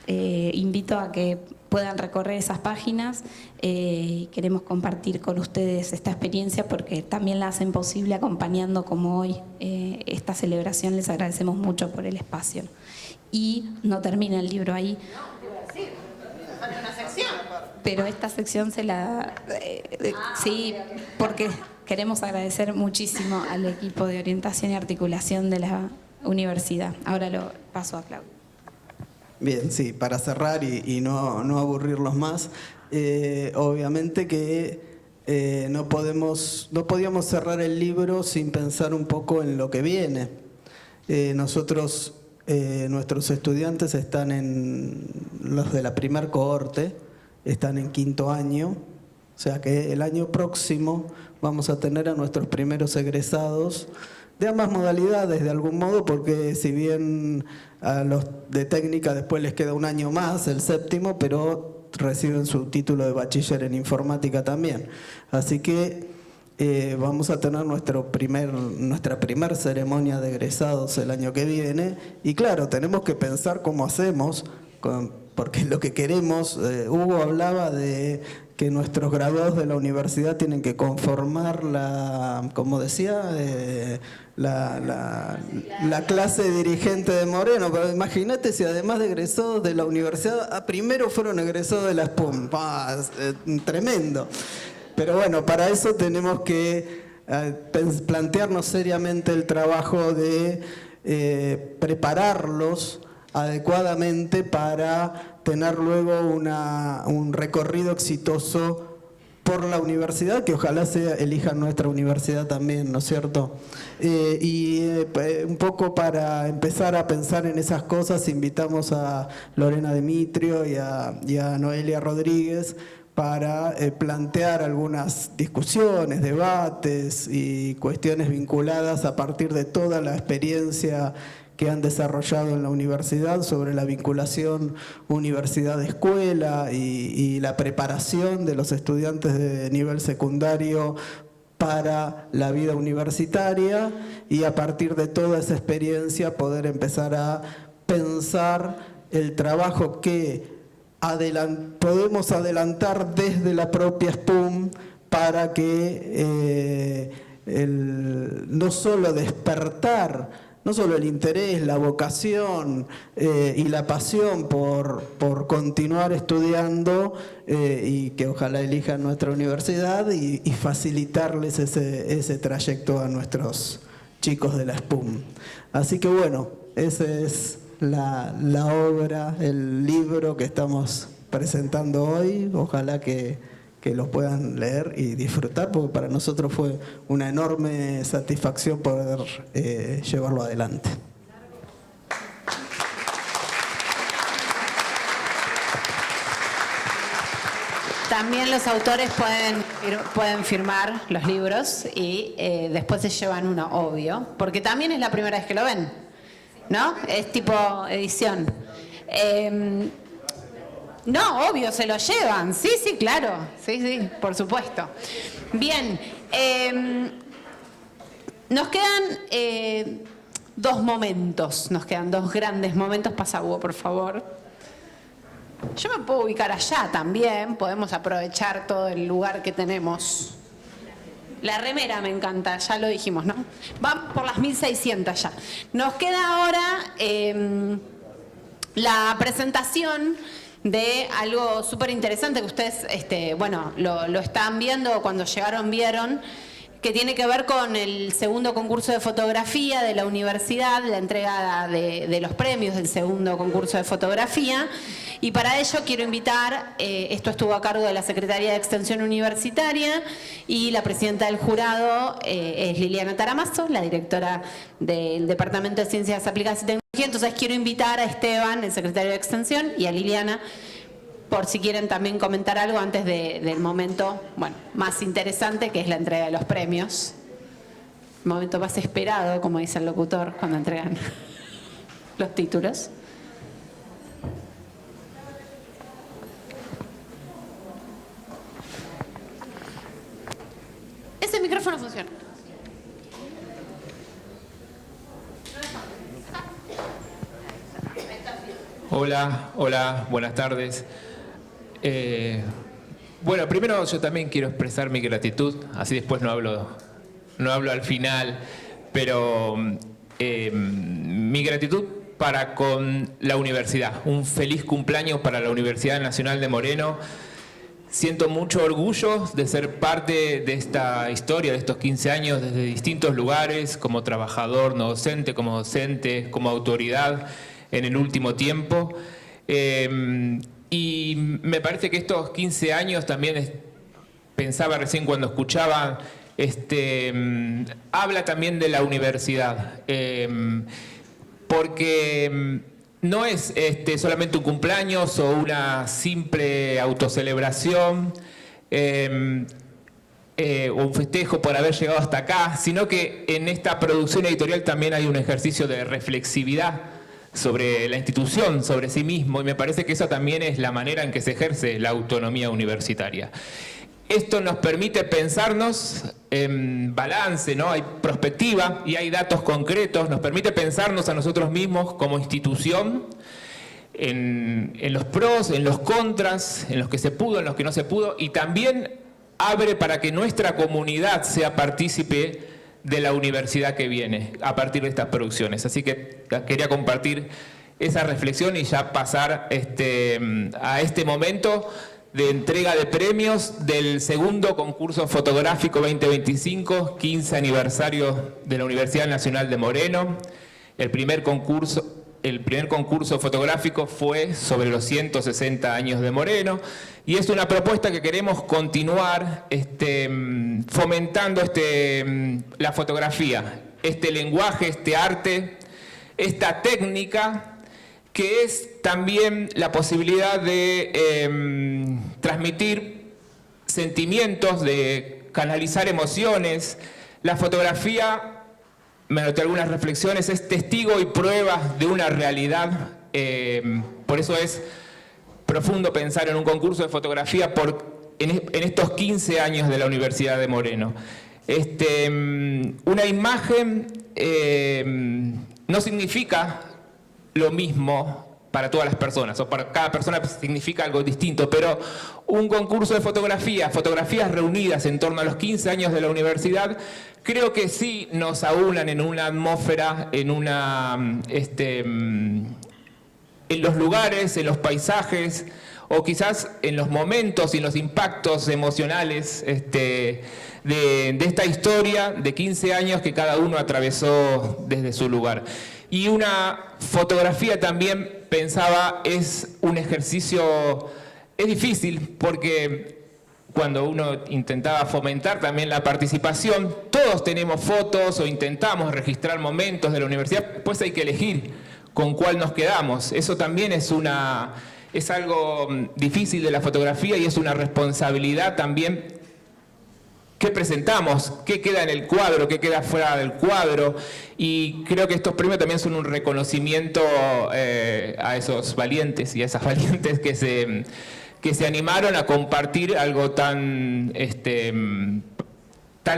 invito a que puedan recorrer esas páginas. Queremos compartir con ustedes esta experiencia porque también la hacen posible acompañando como hoy esta celebración. Les agradecemos mucho por el espacio. Y no termina el libro ahí. Pero esta sección se la... sí, porque queremos agradecer muchísimo al equipo de orientación y articulación de la universidad. Ahora lo paso a Claudio. Bien, sí, para cerrar y no aburrirlos más, obviamente que no podíamos cerrar el libro sin pensar un poco en lo que viene. Nuestros estudiantes están los de la primer cohorte, están en 5º año, o sea que el año próximo vamos a tener a nuestros primeros egresados de ambas modalidades, de algún modo, porque si bien a los de técnica después les queda un año más, el 7º, pero reciben su título de bachiller en informática también. Así que vamos a tener nuestra primer ceremonia de egresados el año que viene. Y claro, tenemos que pensar cómo hacemos, porque lo que queremos, Hugo hablaba de que nuestros graduados de la universidad tienen que conformar como decía, la clase dirigente de Moreno. Pero imagínate si además de egresados de la universidad, primero fueron egresados de la SPUM. Tremendo. Pero bueno, para eso tenemos que plantearnos seriamente el trabajo de prepararlos adecuadamente para tener luego un recorrido exitoso por la universidad, que ojalá elijan nuestra universidad también, ¿no es cierto? Un poco para empezar a pensar en esas cosas, invitamos a Lorena Demetrio y a Noelia Rodríguez para plantear algunas discusiones, debates y cuestiones vinculadas a partir de toda la experiencia que han desarrollado en la universidad sobre la vinculación universidad-escuela y la preparación de los estudiantes de nivel secundario para la vida universitaria, y a partir de toda esa experiencia poder empezar a pensar el trabajo que podemos adelantar desde la propia SPUM para que no solo despertar no solo el interés, la vocación y la pasión por continuar estudiando y que ojalá elijan nuestra universidad y facilitarles ese trayecto a nuestros chicos de la SPUM. Así que bueno, esa es la obra, el libro que estamos presentando hoy. Ojalá que los puedan leer y disfrutar, porque para nosotros fue una enorme satisfacción poder llevarlo adelante. También los autores pueden firmar los libros y después se llevan uno, obvio, porque también es la primera vez que lo ven, ¿no? Es tipo edición. No, obvio, se lo llevan. Sí, claro. Sí, por supuesto. Bien, nos quedan dos momentos, nos quedan dos grandes momentos. Pasa, Hugo, por favor. Yo me puedo ubicar allá también, podemos aprovechar todo el lugar que tenemos. La remera me encanta, ya lo dijimos, ¿no? Van por las 1600 ya. Nos queda ahora la presentación de algo súper interesante que ustedes, lo están viendo, cuando llegaron vieron, que tiene que ver con el segundo concurso de fotografía de la universidad, la entrega de los premios del segundo concurso de fotografía. Y para ello quiero invitar, esto estuvo a cargo de la Secretaría de Extensión Universitaria, y la presidenta del jurado es Liliana Taramazo, la directora del Departamento de Ciencias Aplicadas y Tecnología. Entonces quiero invitar a Esteban, el secretario de Extensión, y a Liliana, por si quieren también comentar algo antes del momento más interesante, que es la entrega de los premios. El momento más esperado, como dice el locutor, cuando entregan los títulos. Ese micrófono funciona. Hola, buenas tardes. Bueno, primero yo también quiero expresar mi gratitud, así después no hablo al final, pero mi gratitud para con la universidad. Un feliz cumpleaños para la Universidad Nacional de Moreno. Siento mucho orgullo de ser parte de esta historia, de estos 15 años, desde distintos lugares, como trabajador, no docente, como autoridad en el último tiempo. Y me parece que estos 15 años también, pensaba recién cuando escuchaba, habla también de la universidad, porque no es solamente un cumpleaños o una simple autocelebración o un festejo por haber llegado hasta acá, sino que en esta producción editorial también hay un ejercicio de reflexividad sobre la institución, sobre sí mismo, y me parece que eso también es la manera en que se ejerce la autonomía universitaria. Esto nos permite pensarnos en balance, ¿no? Hay perspectiva y hay datos concretos, nos permite pensarnos a nosotros mismos como institución, en los pros, en los contras, en los que se pudo, en los que no se pudo, y también abre para que nuestra comunidad sea partícipe de la universidad que viene a partir de estas producciones. Así que quería compartir esa reflexión y ya pasar a este momento de entrega de premios del segundo concurso fotográfico 2025, 15 aniversario de la Universidad Nacional de Moreno. El primer concurso el primer concurso fotográfico fue sobre los 160 años de Moreno, y es una propuesta que queremos continuar fomentando la fotografía, este lenguaje, este arte, esta técnica, que es también la posibilidad de transmitir sentimientos, de canalizar emociones. La fotografía, me anoté algunas reflexiones, es testigo y prueba de una realidad. Por eso es profundo pensar en un concurso de fotografía en estos 15 años de la Universidad de Moreno. Una imagen no significa lo mismo para todas las personas, o para cada persona significa algo distinto, pero un concurso de fotografías reunidas en torno a los 15 años de la universidad, creo que sí nos aunan en una atmósfera, en los lugares, en los paisajes, o quizás en los momentos y en los impactos emocionales de esta historia de 15 años que cada uno atravesó desde su lugar. Y una fotografía también, pensaba, es un ejercicio, es difícil porque cuando uno intentaba fomentar también la participación, todos tenemos fotos o intentamos registrar momentos de la universidad, pues hay que elegir con cuál nos quedamos. Eso también es algo difícil de la fotografía y es una responsabilidad también. ¿Qué presentamos? ¿Qué queda en el cuadro? ¿Qué queda fuera del cuadro? Y creo que estos premios también son un reconocimiento a esos valientes y a esas valientes que se animaron a compartir algo tan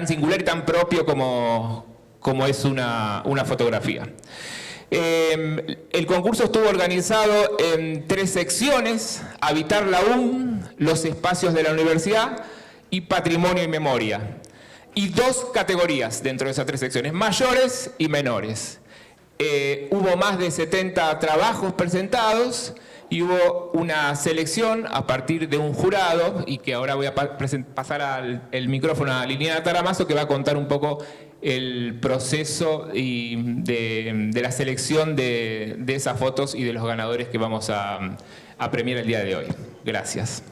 singular y tan propio como es una fotografía. El concurso estuvo organizado en 3 secciones: Habitar la UM, los espacios de la universidad y Patrimonio y Memoria. Y 2 categorías dentro de esas 3 secciones: mayores y menores. Hubo más de 70 trabajos presentados y hubo una selección a partir de un jurado, y que ahora voy a pasar el micrófono a Liliana Taramazo, que va a contar un poco el proceso de la selección de esas fotos y de los ganadores que vamos a premiar el día de hoy. Gracias.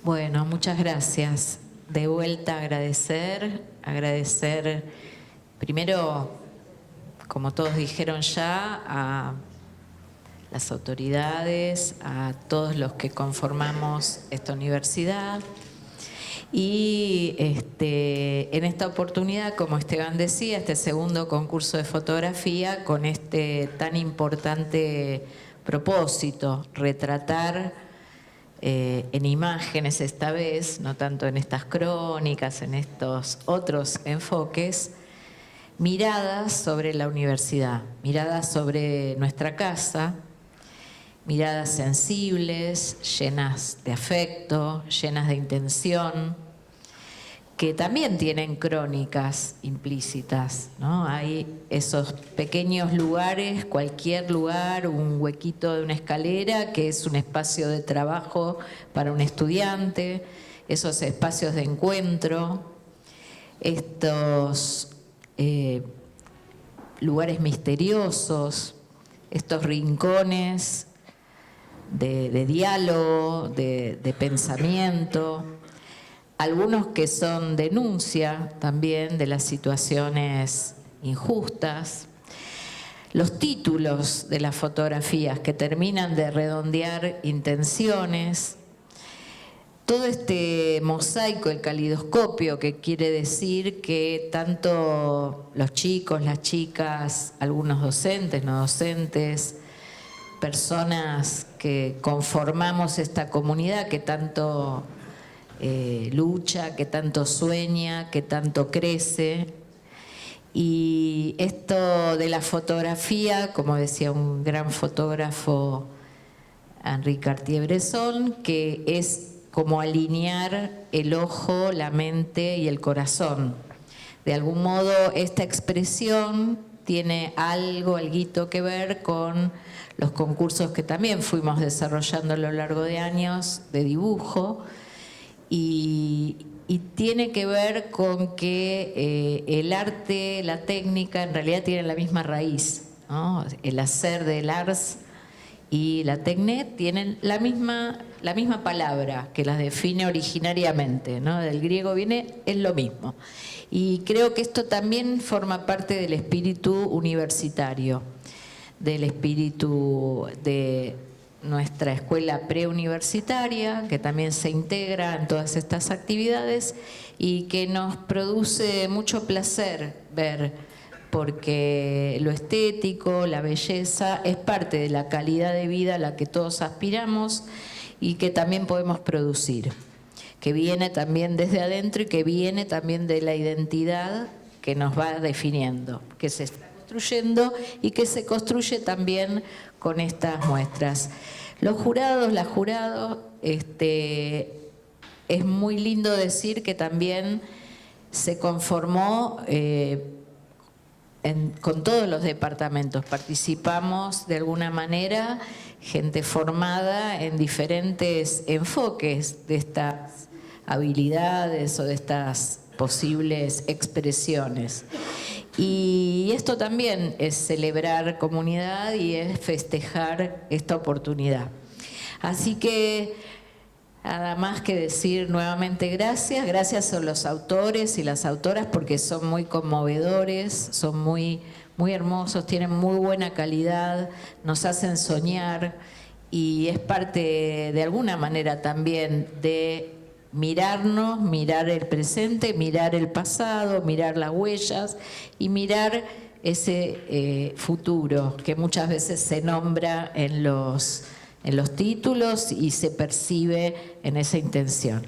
Bueno, muchas gracias. De vuelta agradecer primero, como todos dijeron ya, a las autoridades, a todos los que conformamos esta universidad. Y en esta oportunidad, como Esteban decía, este segundo concurso de fotografía con este tan importante propósito: retratar en imágenes esta vez, no tanto en estas crónicas, en estos otros enfoques, miradas sobre la universidad, miradas sobre nuestra casa, miradas sensibles, llenas de afecto, llenas de intención, que también tienen crónicas implícitas, ¿no? Hay esos pequeños lugares, cualquier lugar, un huequito de una escalera que es un espacio de trabajo para un estudiante, esos espacios de encuentro, estos lugares misteriosos, estos rincones de diálogo, de pensamiento, algunos que son denuncia también de las situaciones injustas, los títulos de las fotografías que terminan de redondear intenciones, todo este mosaico, el calidoscopio, que quiere decir que tanto los chicos, las chicas, algunos docentes, no docentes, personas que conformamos esta comunidad que tanto lucha, que tanto sueña, que tanto crece. Y esto de la fotografía, como decía un gran fotógrafo, Henri Cartier-Bresson, que es como alinear el ojo, la mente y el corazón. De algún modo, esta expresión tiene alguito que ver con los concursos que también fuimos desarrollando a lo largo de años de dibujo, y tiene que ver con que el arte, la técnica, en realidad tienen la misma raíz. ¿no? El hacer del ars y la tecnet tienen la misma palabra que las define originariamente, ¿no? Del griego viene, es lo mismo. Y creo que esto también forma parte del espíritu universitario, del espíritu de nuestra escuela preuniversitaria, que también se integra en todas estas actividades y que nos produce mucho placer ver, porque lo estético, la belleza, es parte de la calidad de vida a la que todos aspiramos y que también podemos producir, que viene también desde adentro y que viene también de la identidad que nos va definiendo, que se está construyendo y que se construye también con estas muestras. Los jurados, las jurados, es muy lindo decir que también se conformó con todos los departamentos. Participamos de alguna manera, gente formada en diferentes enfoques de estas habilidades o de estas posibles expresiones. Y esto también es celebrar comunidad y es festejar esta oportunidad. Así que nada más que decir nuevamente gracias a los autores y las autoras porque son muy conmovedores, son muy, muy hermosos, tienen muy buena calidad, nos hacen soñar y es parte de alguna manera también de mirarnos, mirar el presente, mirar el pasado, mirar las huellas y mirar ese futuro que muchas veces se nombra en los títulos y se percibe en esa intención.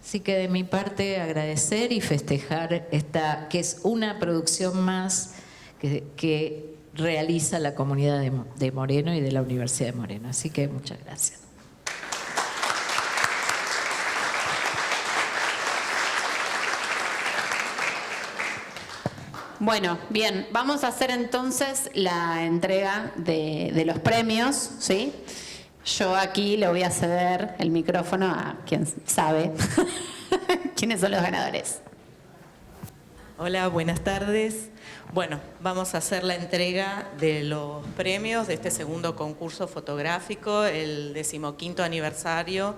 Así que de mi parte agradecer y festejar esta, que es una producción más que realiza la comunidad de Moreno y de la Universidad de Moreno. Así que muchas gracias. Bueno, bien, vamos a hacer entonces la entrega de los premios, ¿sí? Yo aquí le voy a ceder el micrófono a quien sabe quiénes son los ganadores. Hola, buenas tardes. Bueno, vamos a hacer la entrega de los premios de este segundo concurso fotográfico, el 15º aniversario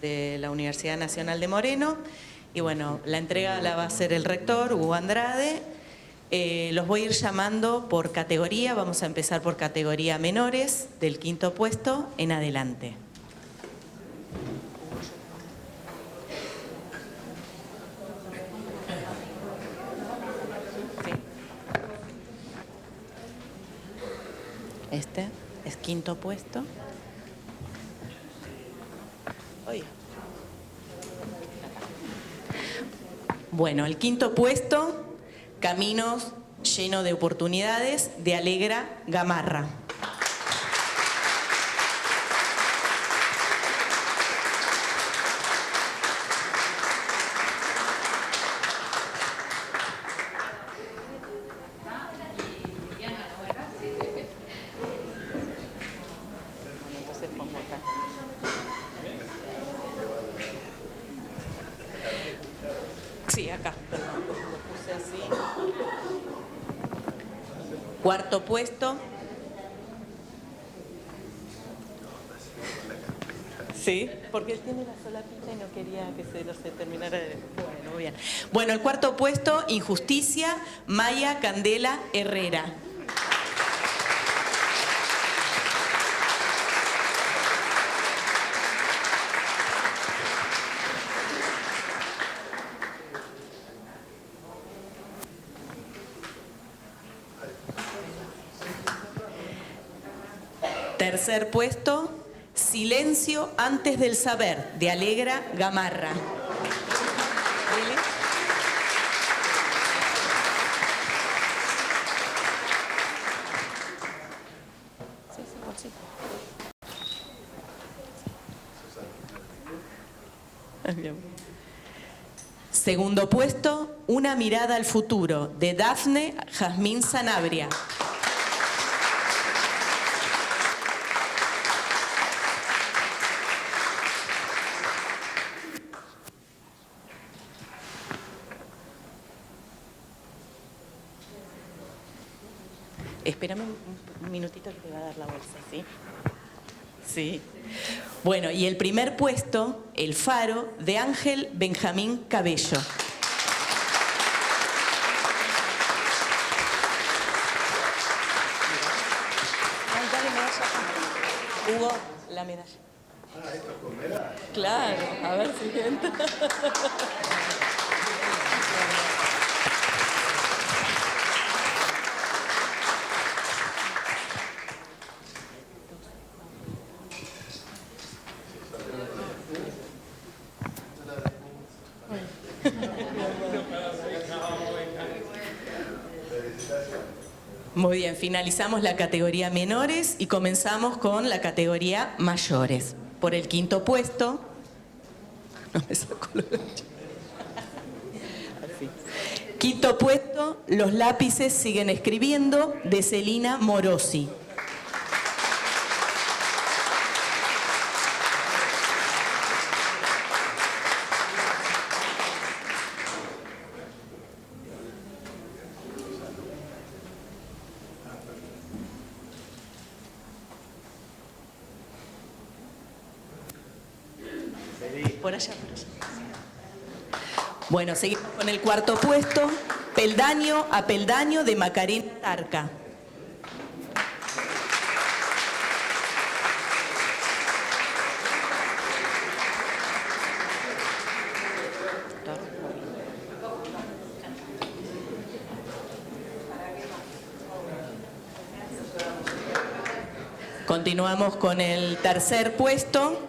de la Universidad Nacional de Moreno. Y bueno, la entrega la va a hacer el rector, Hugo Andrade. Los voy a ir llamando por categoría. Vamos a empezar por categoría menores, del 5º puesto en adelante. Sí. Este es 5º puesto. Oye. Bueno, el 5º puesto, Caminos lleno de oportunidades, de Alegra Gamarra. Sí, acá, perdón, lo puse así. 4º puesto. Sí, porque él tiene una sola pista y no quería que se terminara de... Bueno, bien. Bueno, el 4º puesto, Injusticia, Maya Candela Herrera. Tercer puesto, Silencio antes del saber, de Alegra Gamarra. Segundo puesto, Una mirada al futuro, de Dafne Jazmín Sanabria. Espérame un minutito que te va a dar la bolsa, ¿sí? Sí. Bueno, y el primer puesto, El Faro, de Ángel Benjamín Cabello. Dale medalla. Hugo, la medalla. Ah, ¿esto es con medalla? Claro, a ver si entra. Muy bien, finalizamos la categoría menores y comenzamos con la categoría mayores. Por el quinto puesto, no me saco lo gancho. Así. Quinto puesto, Los lápices siguen escribiendo, de Celina Morosi. Por allá, por allá. Bueno, seguimos con el cuarto puesto, Peldaño a Peldaño, de Macarena Tarca. Continuamos con el tercer puesto.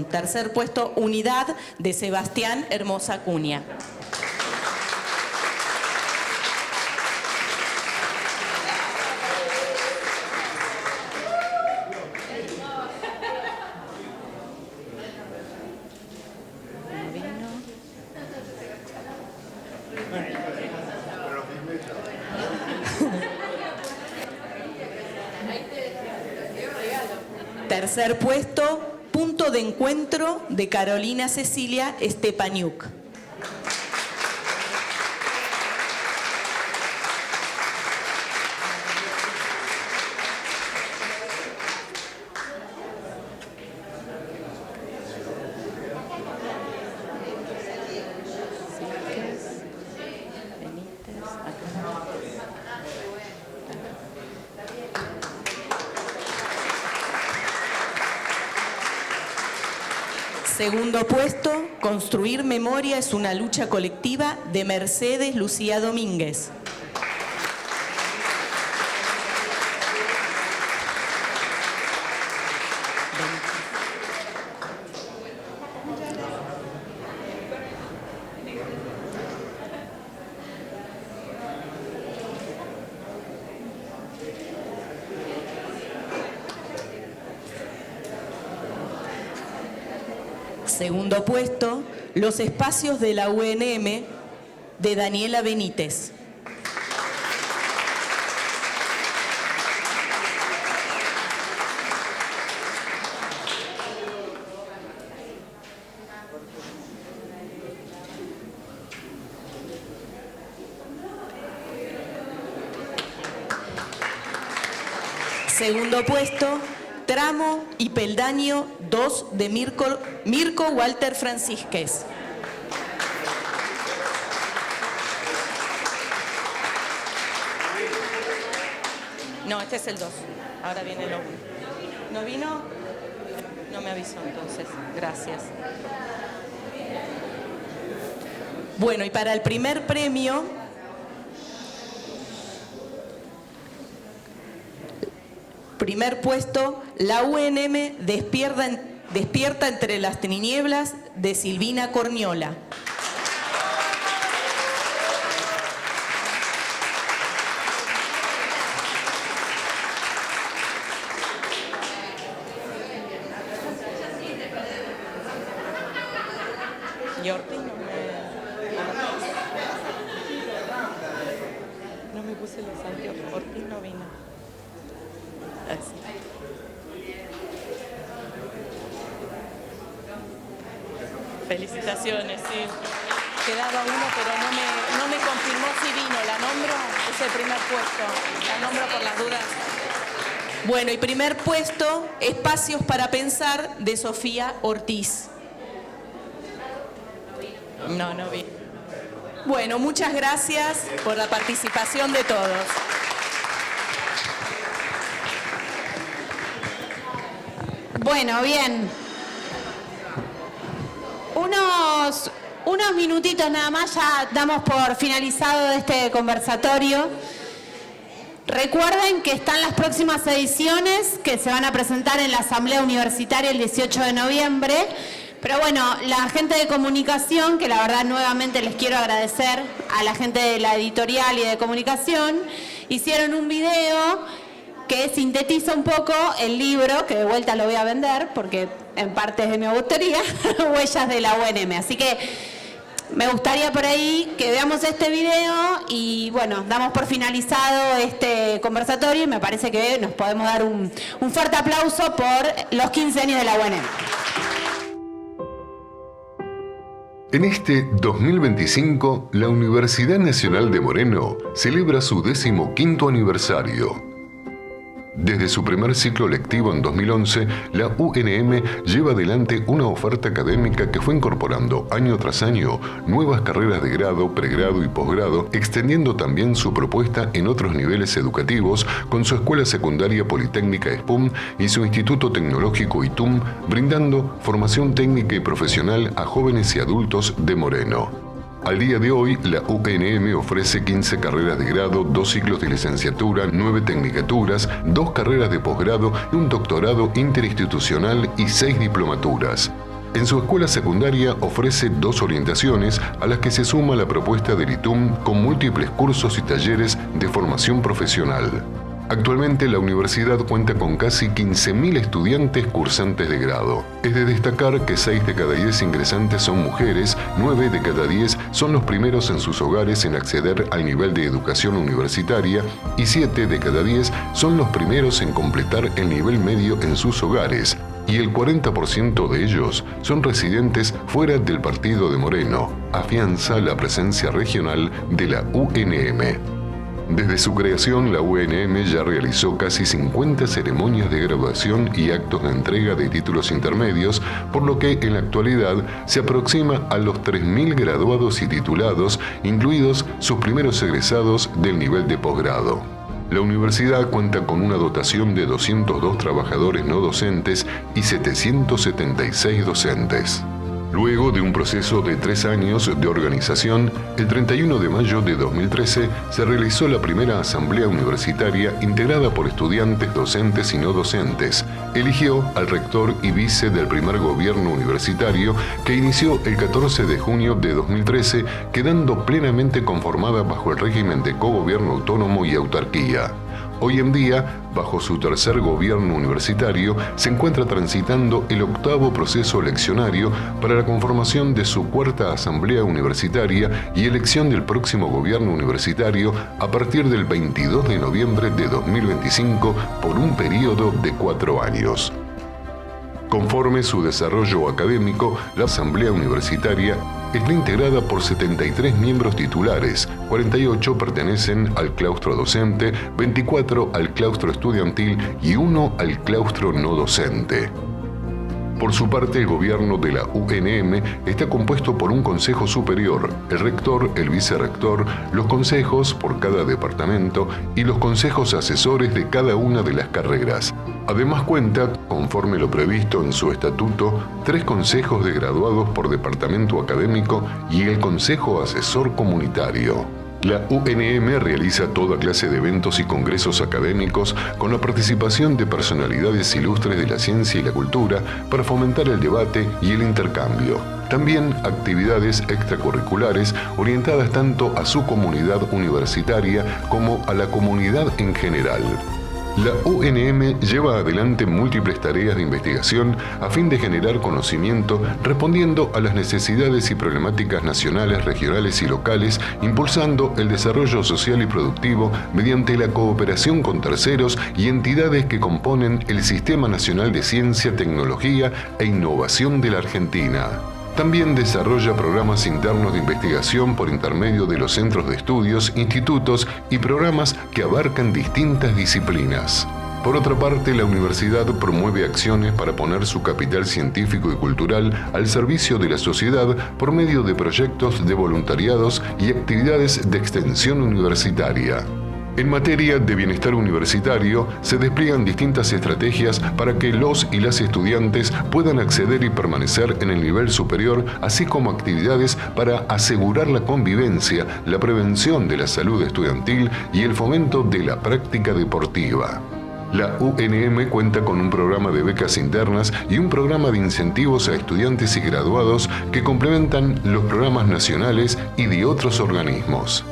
Tercer puesto, Unidad, de Sebastián Hermosa Acuña. Tercer puesto, Punto de Encuentro, de Carolina Cecilia Estepaniuk. Segundo puesto, Construir memoria es una lucha colectiva, de Mercedes Lucía Domínguez. Segundo puesto, Los espacios de la UNM, de Daniela Benítez. Segundo puesto, Tramo y Peldaño 2, de Mirko Walter Francisquez. No, este es el 2. Ahora viene el 1. ¿No vino? No me avisó entonces. Gracias. Bueno, y para el primer premio, primer puesto, la UNM despierta entre las tinieblas, de Silvina Corniola. Y Ortiz no me puse los anteojos. Ortiz no vino. Así. Felicitaciones, sí. quedaba uno, pero no me confirmó si vino. ¿La nombro? Es el primer puesto. ¿La nombro por las dudas? Bueno, y primer puesto, Espacios para Pensar, de Sofía Ortiz. No vi. Bueno, muchas gracias por la participación de todos. Bueno, bien. Unos minutitos nada más, ya damos por finalizado este conversatorio. Recuerden que están las próximas ediciones que se van a presentar en la Asamblea Universitaria el 18 de noviembre. Pero bueno, la gente de comunicación, que la verdad nuevamente les quiero agradecer a la gente de la editorial y de comunicación, hicieron un video que sintetiza un poco el libro, que de vuelta lo voy a vender porque en parte es de mi autoría, Huellas de la UNM. Así que me gustaría por ahí que veamos este video y bueno, damos por finalizado este conversatorio y me parece que nos podemos dar un fuerte aplauso por los 15 años de la UNM. En este 2025, la Universidad Nacional de Moreno celebra su 15º aniversario. Desde su primer ciclo lectivo en 2011, la UNM lleva adelante una oferta académica que fue incorporando año tras año nuevas carreras de grado, pregrado y posgrado, extendiendo también su propuesta en otros niveles educativos con su Escuela Secundaria Politécnica SPUM y su Instituto Tecnológico ITUM, brindando formación técnica y profesional a jóvenes y adultos de Moreno. Al día de hoy, la UNM ofrece 15 carreras de grado, 2 ciclos de licenciatura, 9 tecnicaturas, 2 carreras de posgrado y un doctorado interinstitucional y 6 diplomaturas. En su escuela secundaria ofrece 2 orientaciones a las que se suma la propuesta del ITUM con múltiples cursos y talleres de formación profesional. Actualmente la universidad cuenta con casi 15.000 estudiantes cursantes de grado. Es de destacar que 6 de cada 10 ingresantes son mujeres, 9 de cada 10 son los primeros en sus hogares en acceder al nivel de educación universitaria y 7 de cada 10 son los primeros en completar el nivel medio en sus hogares. Y el 40% de ellos son residentes fuera del partido de Moreno. Afianza la presencia regional de la UNM. Desde su creación, la UNM ya realizó casi 50 ceremonias de graduación y actos de entrega de títulos intermedios, por lo que en la actualidad se aproxima a los 3.000 graduados y titulados, incluidos sus primeros egresados del nivel de posgrado. La universidad cuenta con una dotación de 202 trabajadores no docentes y 776 docentes. Luego de un proceso de 3 años de organización, el 31 de mayo de 2013 se realizó la primera asamblea universitaria integrada por estudiantes, docentes y no docentes. Eligió al rector y vice del primer gobierno universitario que inició el 14 de junio de 2013, quedando plenamente conformada bajo el régimen de cogobierno autónomo y autarquía. Hoy en día, bajo su tercer gobierno universitario, se encuentra transitando el 8º proceso eleccionario para la conformación de su 4ª asamblea universitaria y elección del próximo gobierno universitario a partir del 22 de noviembre de 2025 por un periodo de 4 años. Conforme su desarrollo académico, la asamblea universitaria está integrada por 73 miembros titulares, 48 pertenecen al claustro docente, 24 al claustro estudiantil y 1 al claustro no docente. Por su parte, el gobierno de la UNM está compuesto por un consejo superior, el rector, el vicerrector, los consejos por cada departamento y los consejos asesores de cada una de las carreras. Además cuenta, conforme lo previsto en su estatuto, 3 consejos de graduados por departamento académico y el consejo asesor comunitario. La UNM realiza toda clase de eventos y congresos académicos con la participación de personalidades ilustres de la ciencia y la cultura para fomentar el debate y el intercambio. También actividades extracurriculares orientadas tanto a su comunidad universitaria como a la comunidad en general. La UNM lleva adelante múltiples tareas de investigación a fin de generar conocimiento respondiendo a las necesidades y problemáticas nacionales, regionales y locales, impulsando el desarrollo social y productivo mediante la cooperación con terceros y entidades que componen el Sistema Nacional de Ciencia, Tecnología e Innovación de la Argentina. También desarrolla programas internos de investigación por intermedio de los centros de estudios, institutos y programas que abarcan distintas disciplinas. Por otra parte, la universidad promueve acciones para poner su capital científico y cultural al servicio de la sociedad por medio de proyectos de voluntariados y actividades de extensión universitaria. En materia de bienestar universitario, se despliegan distintas estrategias para que los y las estudiantes puedan acceder y permanecer en el nivel superior, así como actividades para asegurar la convivencia, la prevención de la salud estudiantil y el fomento de la práctica deportiva. La UNM cuenta con un programa de becas internas y un programa de incentivos a estudiantes y graduados que complementan los programas nacionales y de otros organismos.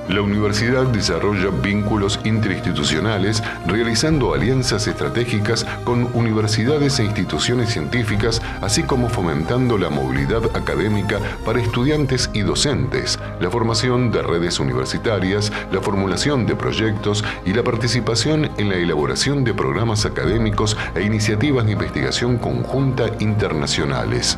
La universidad desarrolla vínculos interinstitucionales, realizando alianzas estratégicas con universidades e instituciones científicas, así como fomentando la movilidad académica para estudiantes y docentes, la formación de redes universitarias, la formulación de proyectos y la participación en la elaboración de programas académicos e iniciativas de investigación conjunta internacionales.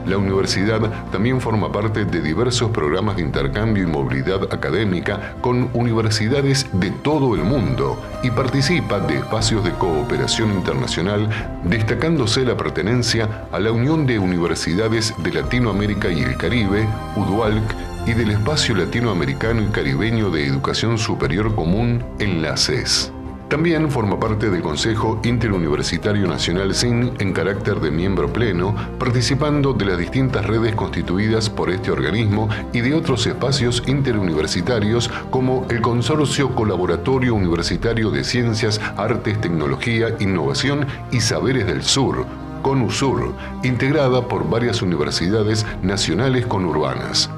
La universidad también forma parte de diversos programas de intercambio y movilidad académica con universidades de todo el mundo y participa de espacios de cooperación internacional, destacándose la pertenencia a la Unión de Universidades de Latinoamérica y el Caribe, UDUALC, y del Espacio Latinoamericano y Caribeño de Educación Superior Común, ENLACES. También forma parte del Consejo Interuniversitario Nacional SIN en carácter de miembro pleno, participando de las distintas redes constituidas por este organismo y de otros espacios interuniversitarios como el Consorcio Colaboratorio Universitario de Ciencias, Artes, Tecnología, Innovación y Saberes del Sur, CONUSUR, integrada por varias universidades nacionales conurbanas.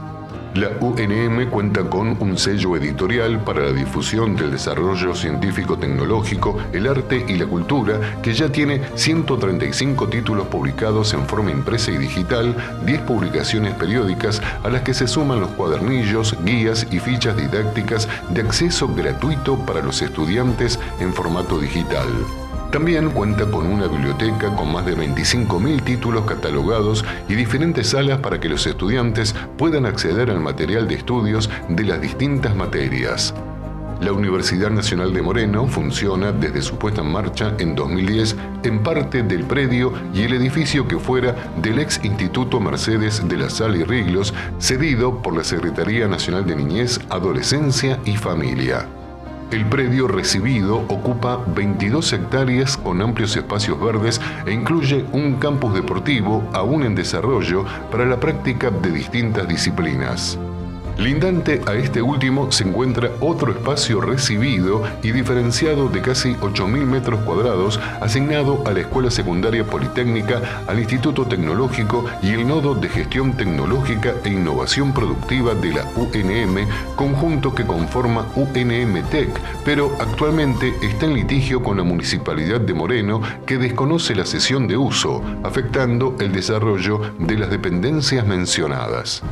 La UNM cuenta con un sello editorial para la difusión del desarrollo científico-tecnológico, el arte y la cultura, que ya tiene 135 títulos publicados en forma impresa y digital, 10 publicaciones periódicas, a las que se suman los cuadernillos, guías y fichas didácticas de acceso gratuito para los estudiantes en formato digital. También cuenta con una biblioteca con más de 25.000 títulos catalogados y diferentes salas para que los estudiantes puedan acceder al material de estudios de las distintas materias. La Universidad Nacional de Moreno funciona desde su puesta en marcha en 2010 en parte del predio y el edificio que fuera del ex Instituto Mercedes de la Sala y Riglos, cedido por la Secretaría Nacional de Niñez, Adolescencia y Familia. El predio recibido ocupa 22 hectáreas con amplios espacios verdes e incluye un campus deportivo aún en desarrollo para la práctica de distintas disciplinas. Lindante a este último se encuentra otro espacio recibido y diferenciado de casi 8.000 metros cuadrados asignado a la Escuela Secundaria Politécnica, al Instituto Tecnológico y el Nodo de Gestión Tecnológica e Innovación Productiva de la UNM, conjunto que conforma UNM-TEC, pero actualmente está en litigio con la Municipalidad de Moreno, que desconoce la cesión de uso, afectando el desarrollo de las dependencias mencionadas.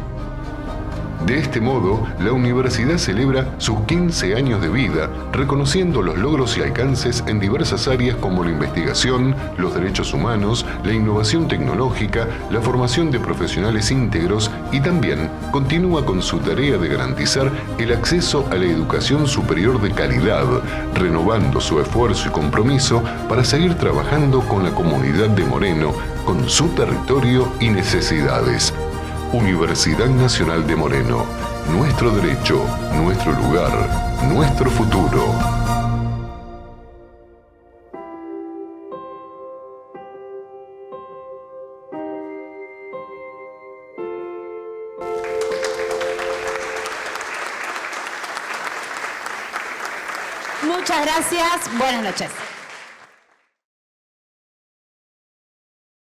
De este modo, la universidad celebra sus 15 años de vida, reconociendo los logros y alcances en diversas áreas como la investigación, los derechos humanos, la innovación tecnológica, la formación de profesionales íntegros y también continúa con su tarea de garantizar el acceso a la educación superior de calidad, renovando su esfuerzo y compromiso para seguir trabajando con la comunidad de Moreno, con su territorio y necesidades. Universidad Nacional de Moreno, nuestro derecho, nuestro lugar, nuestro futuro. Muchas gracias, buenas noches.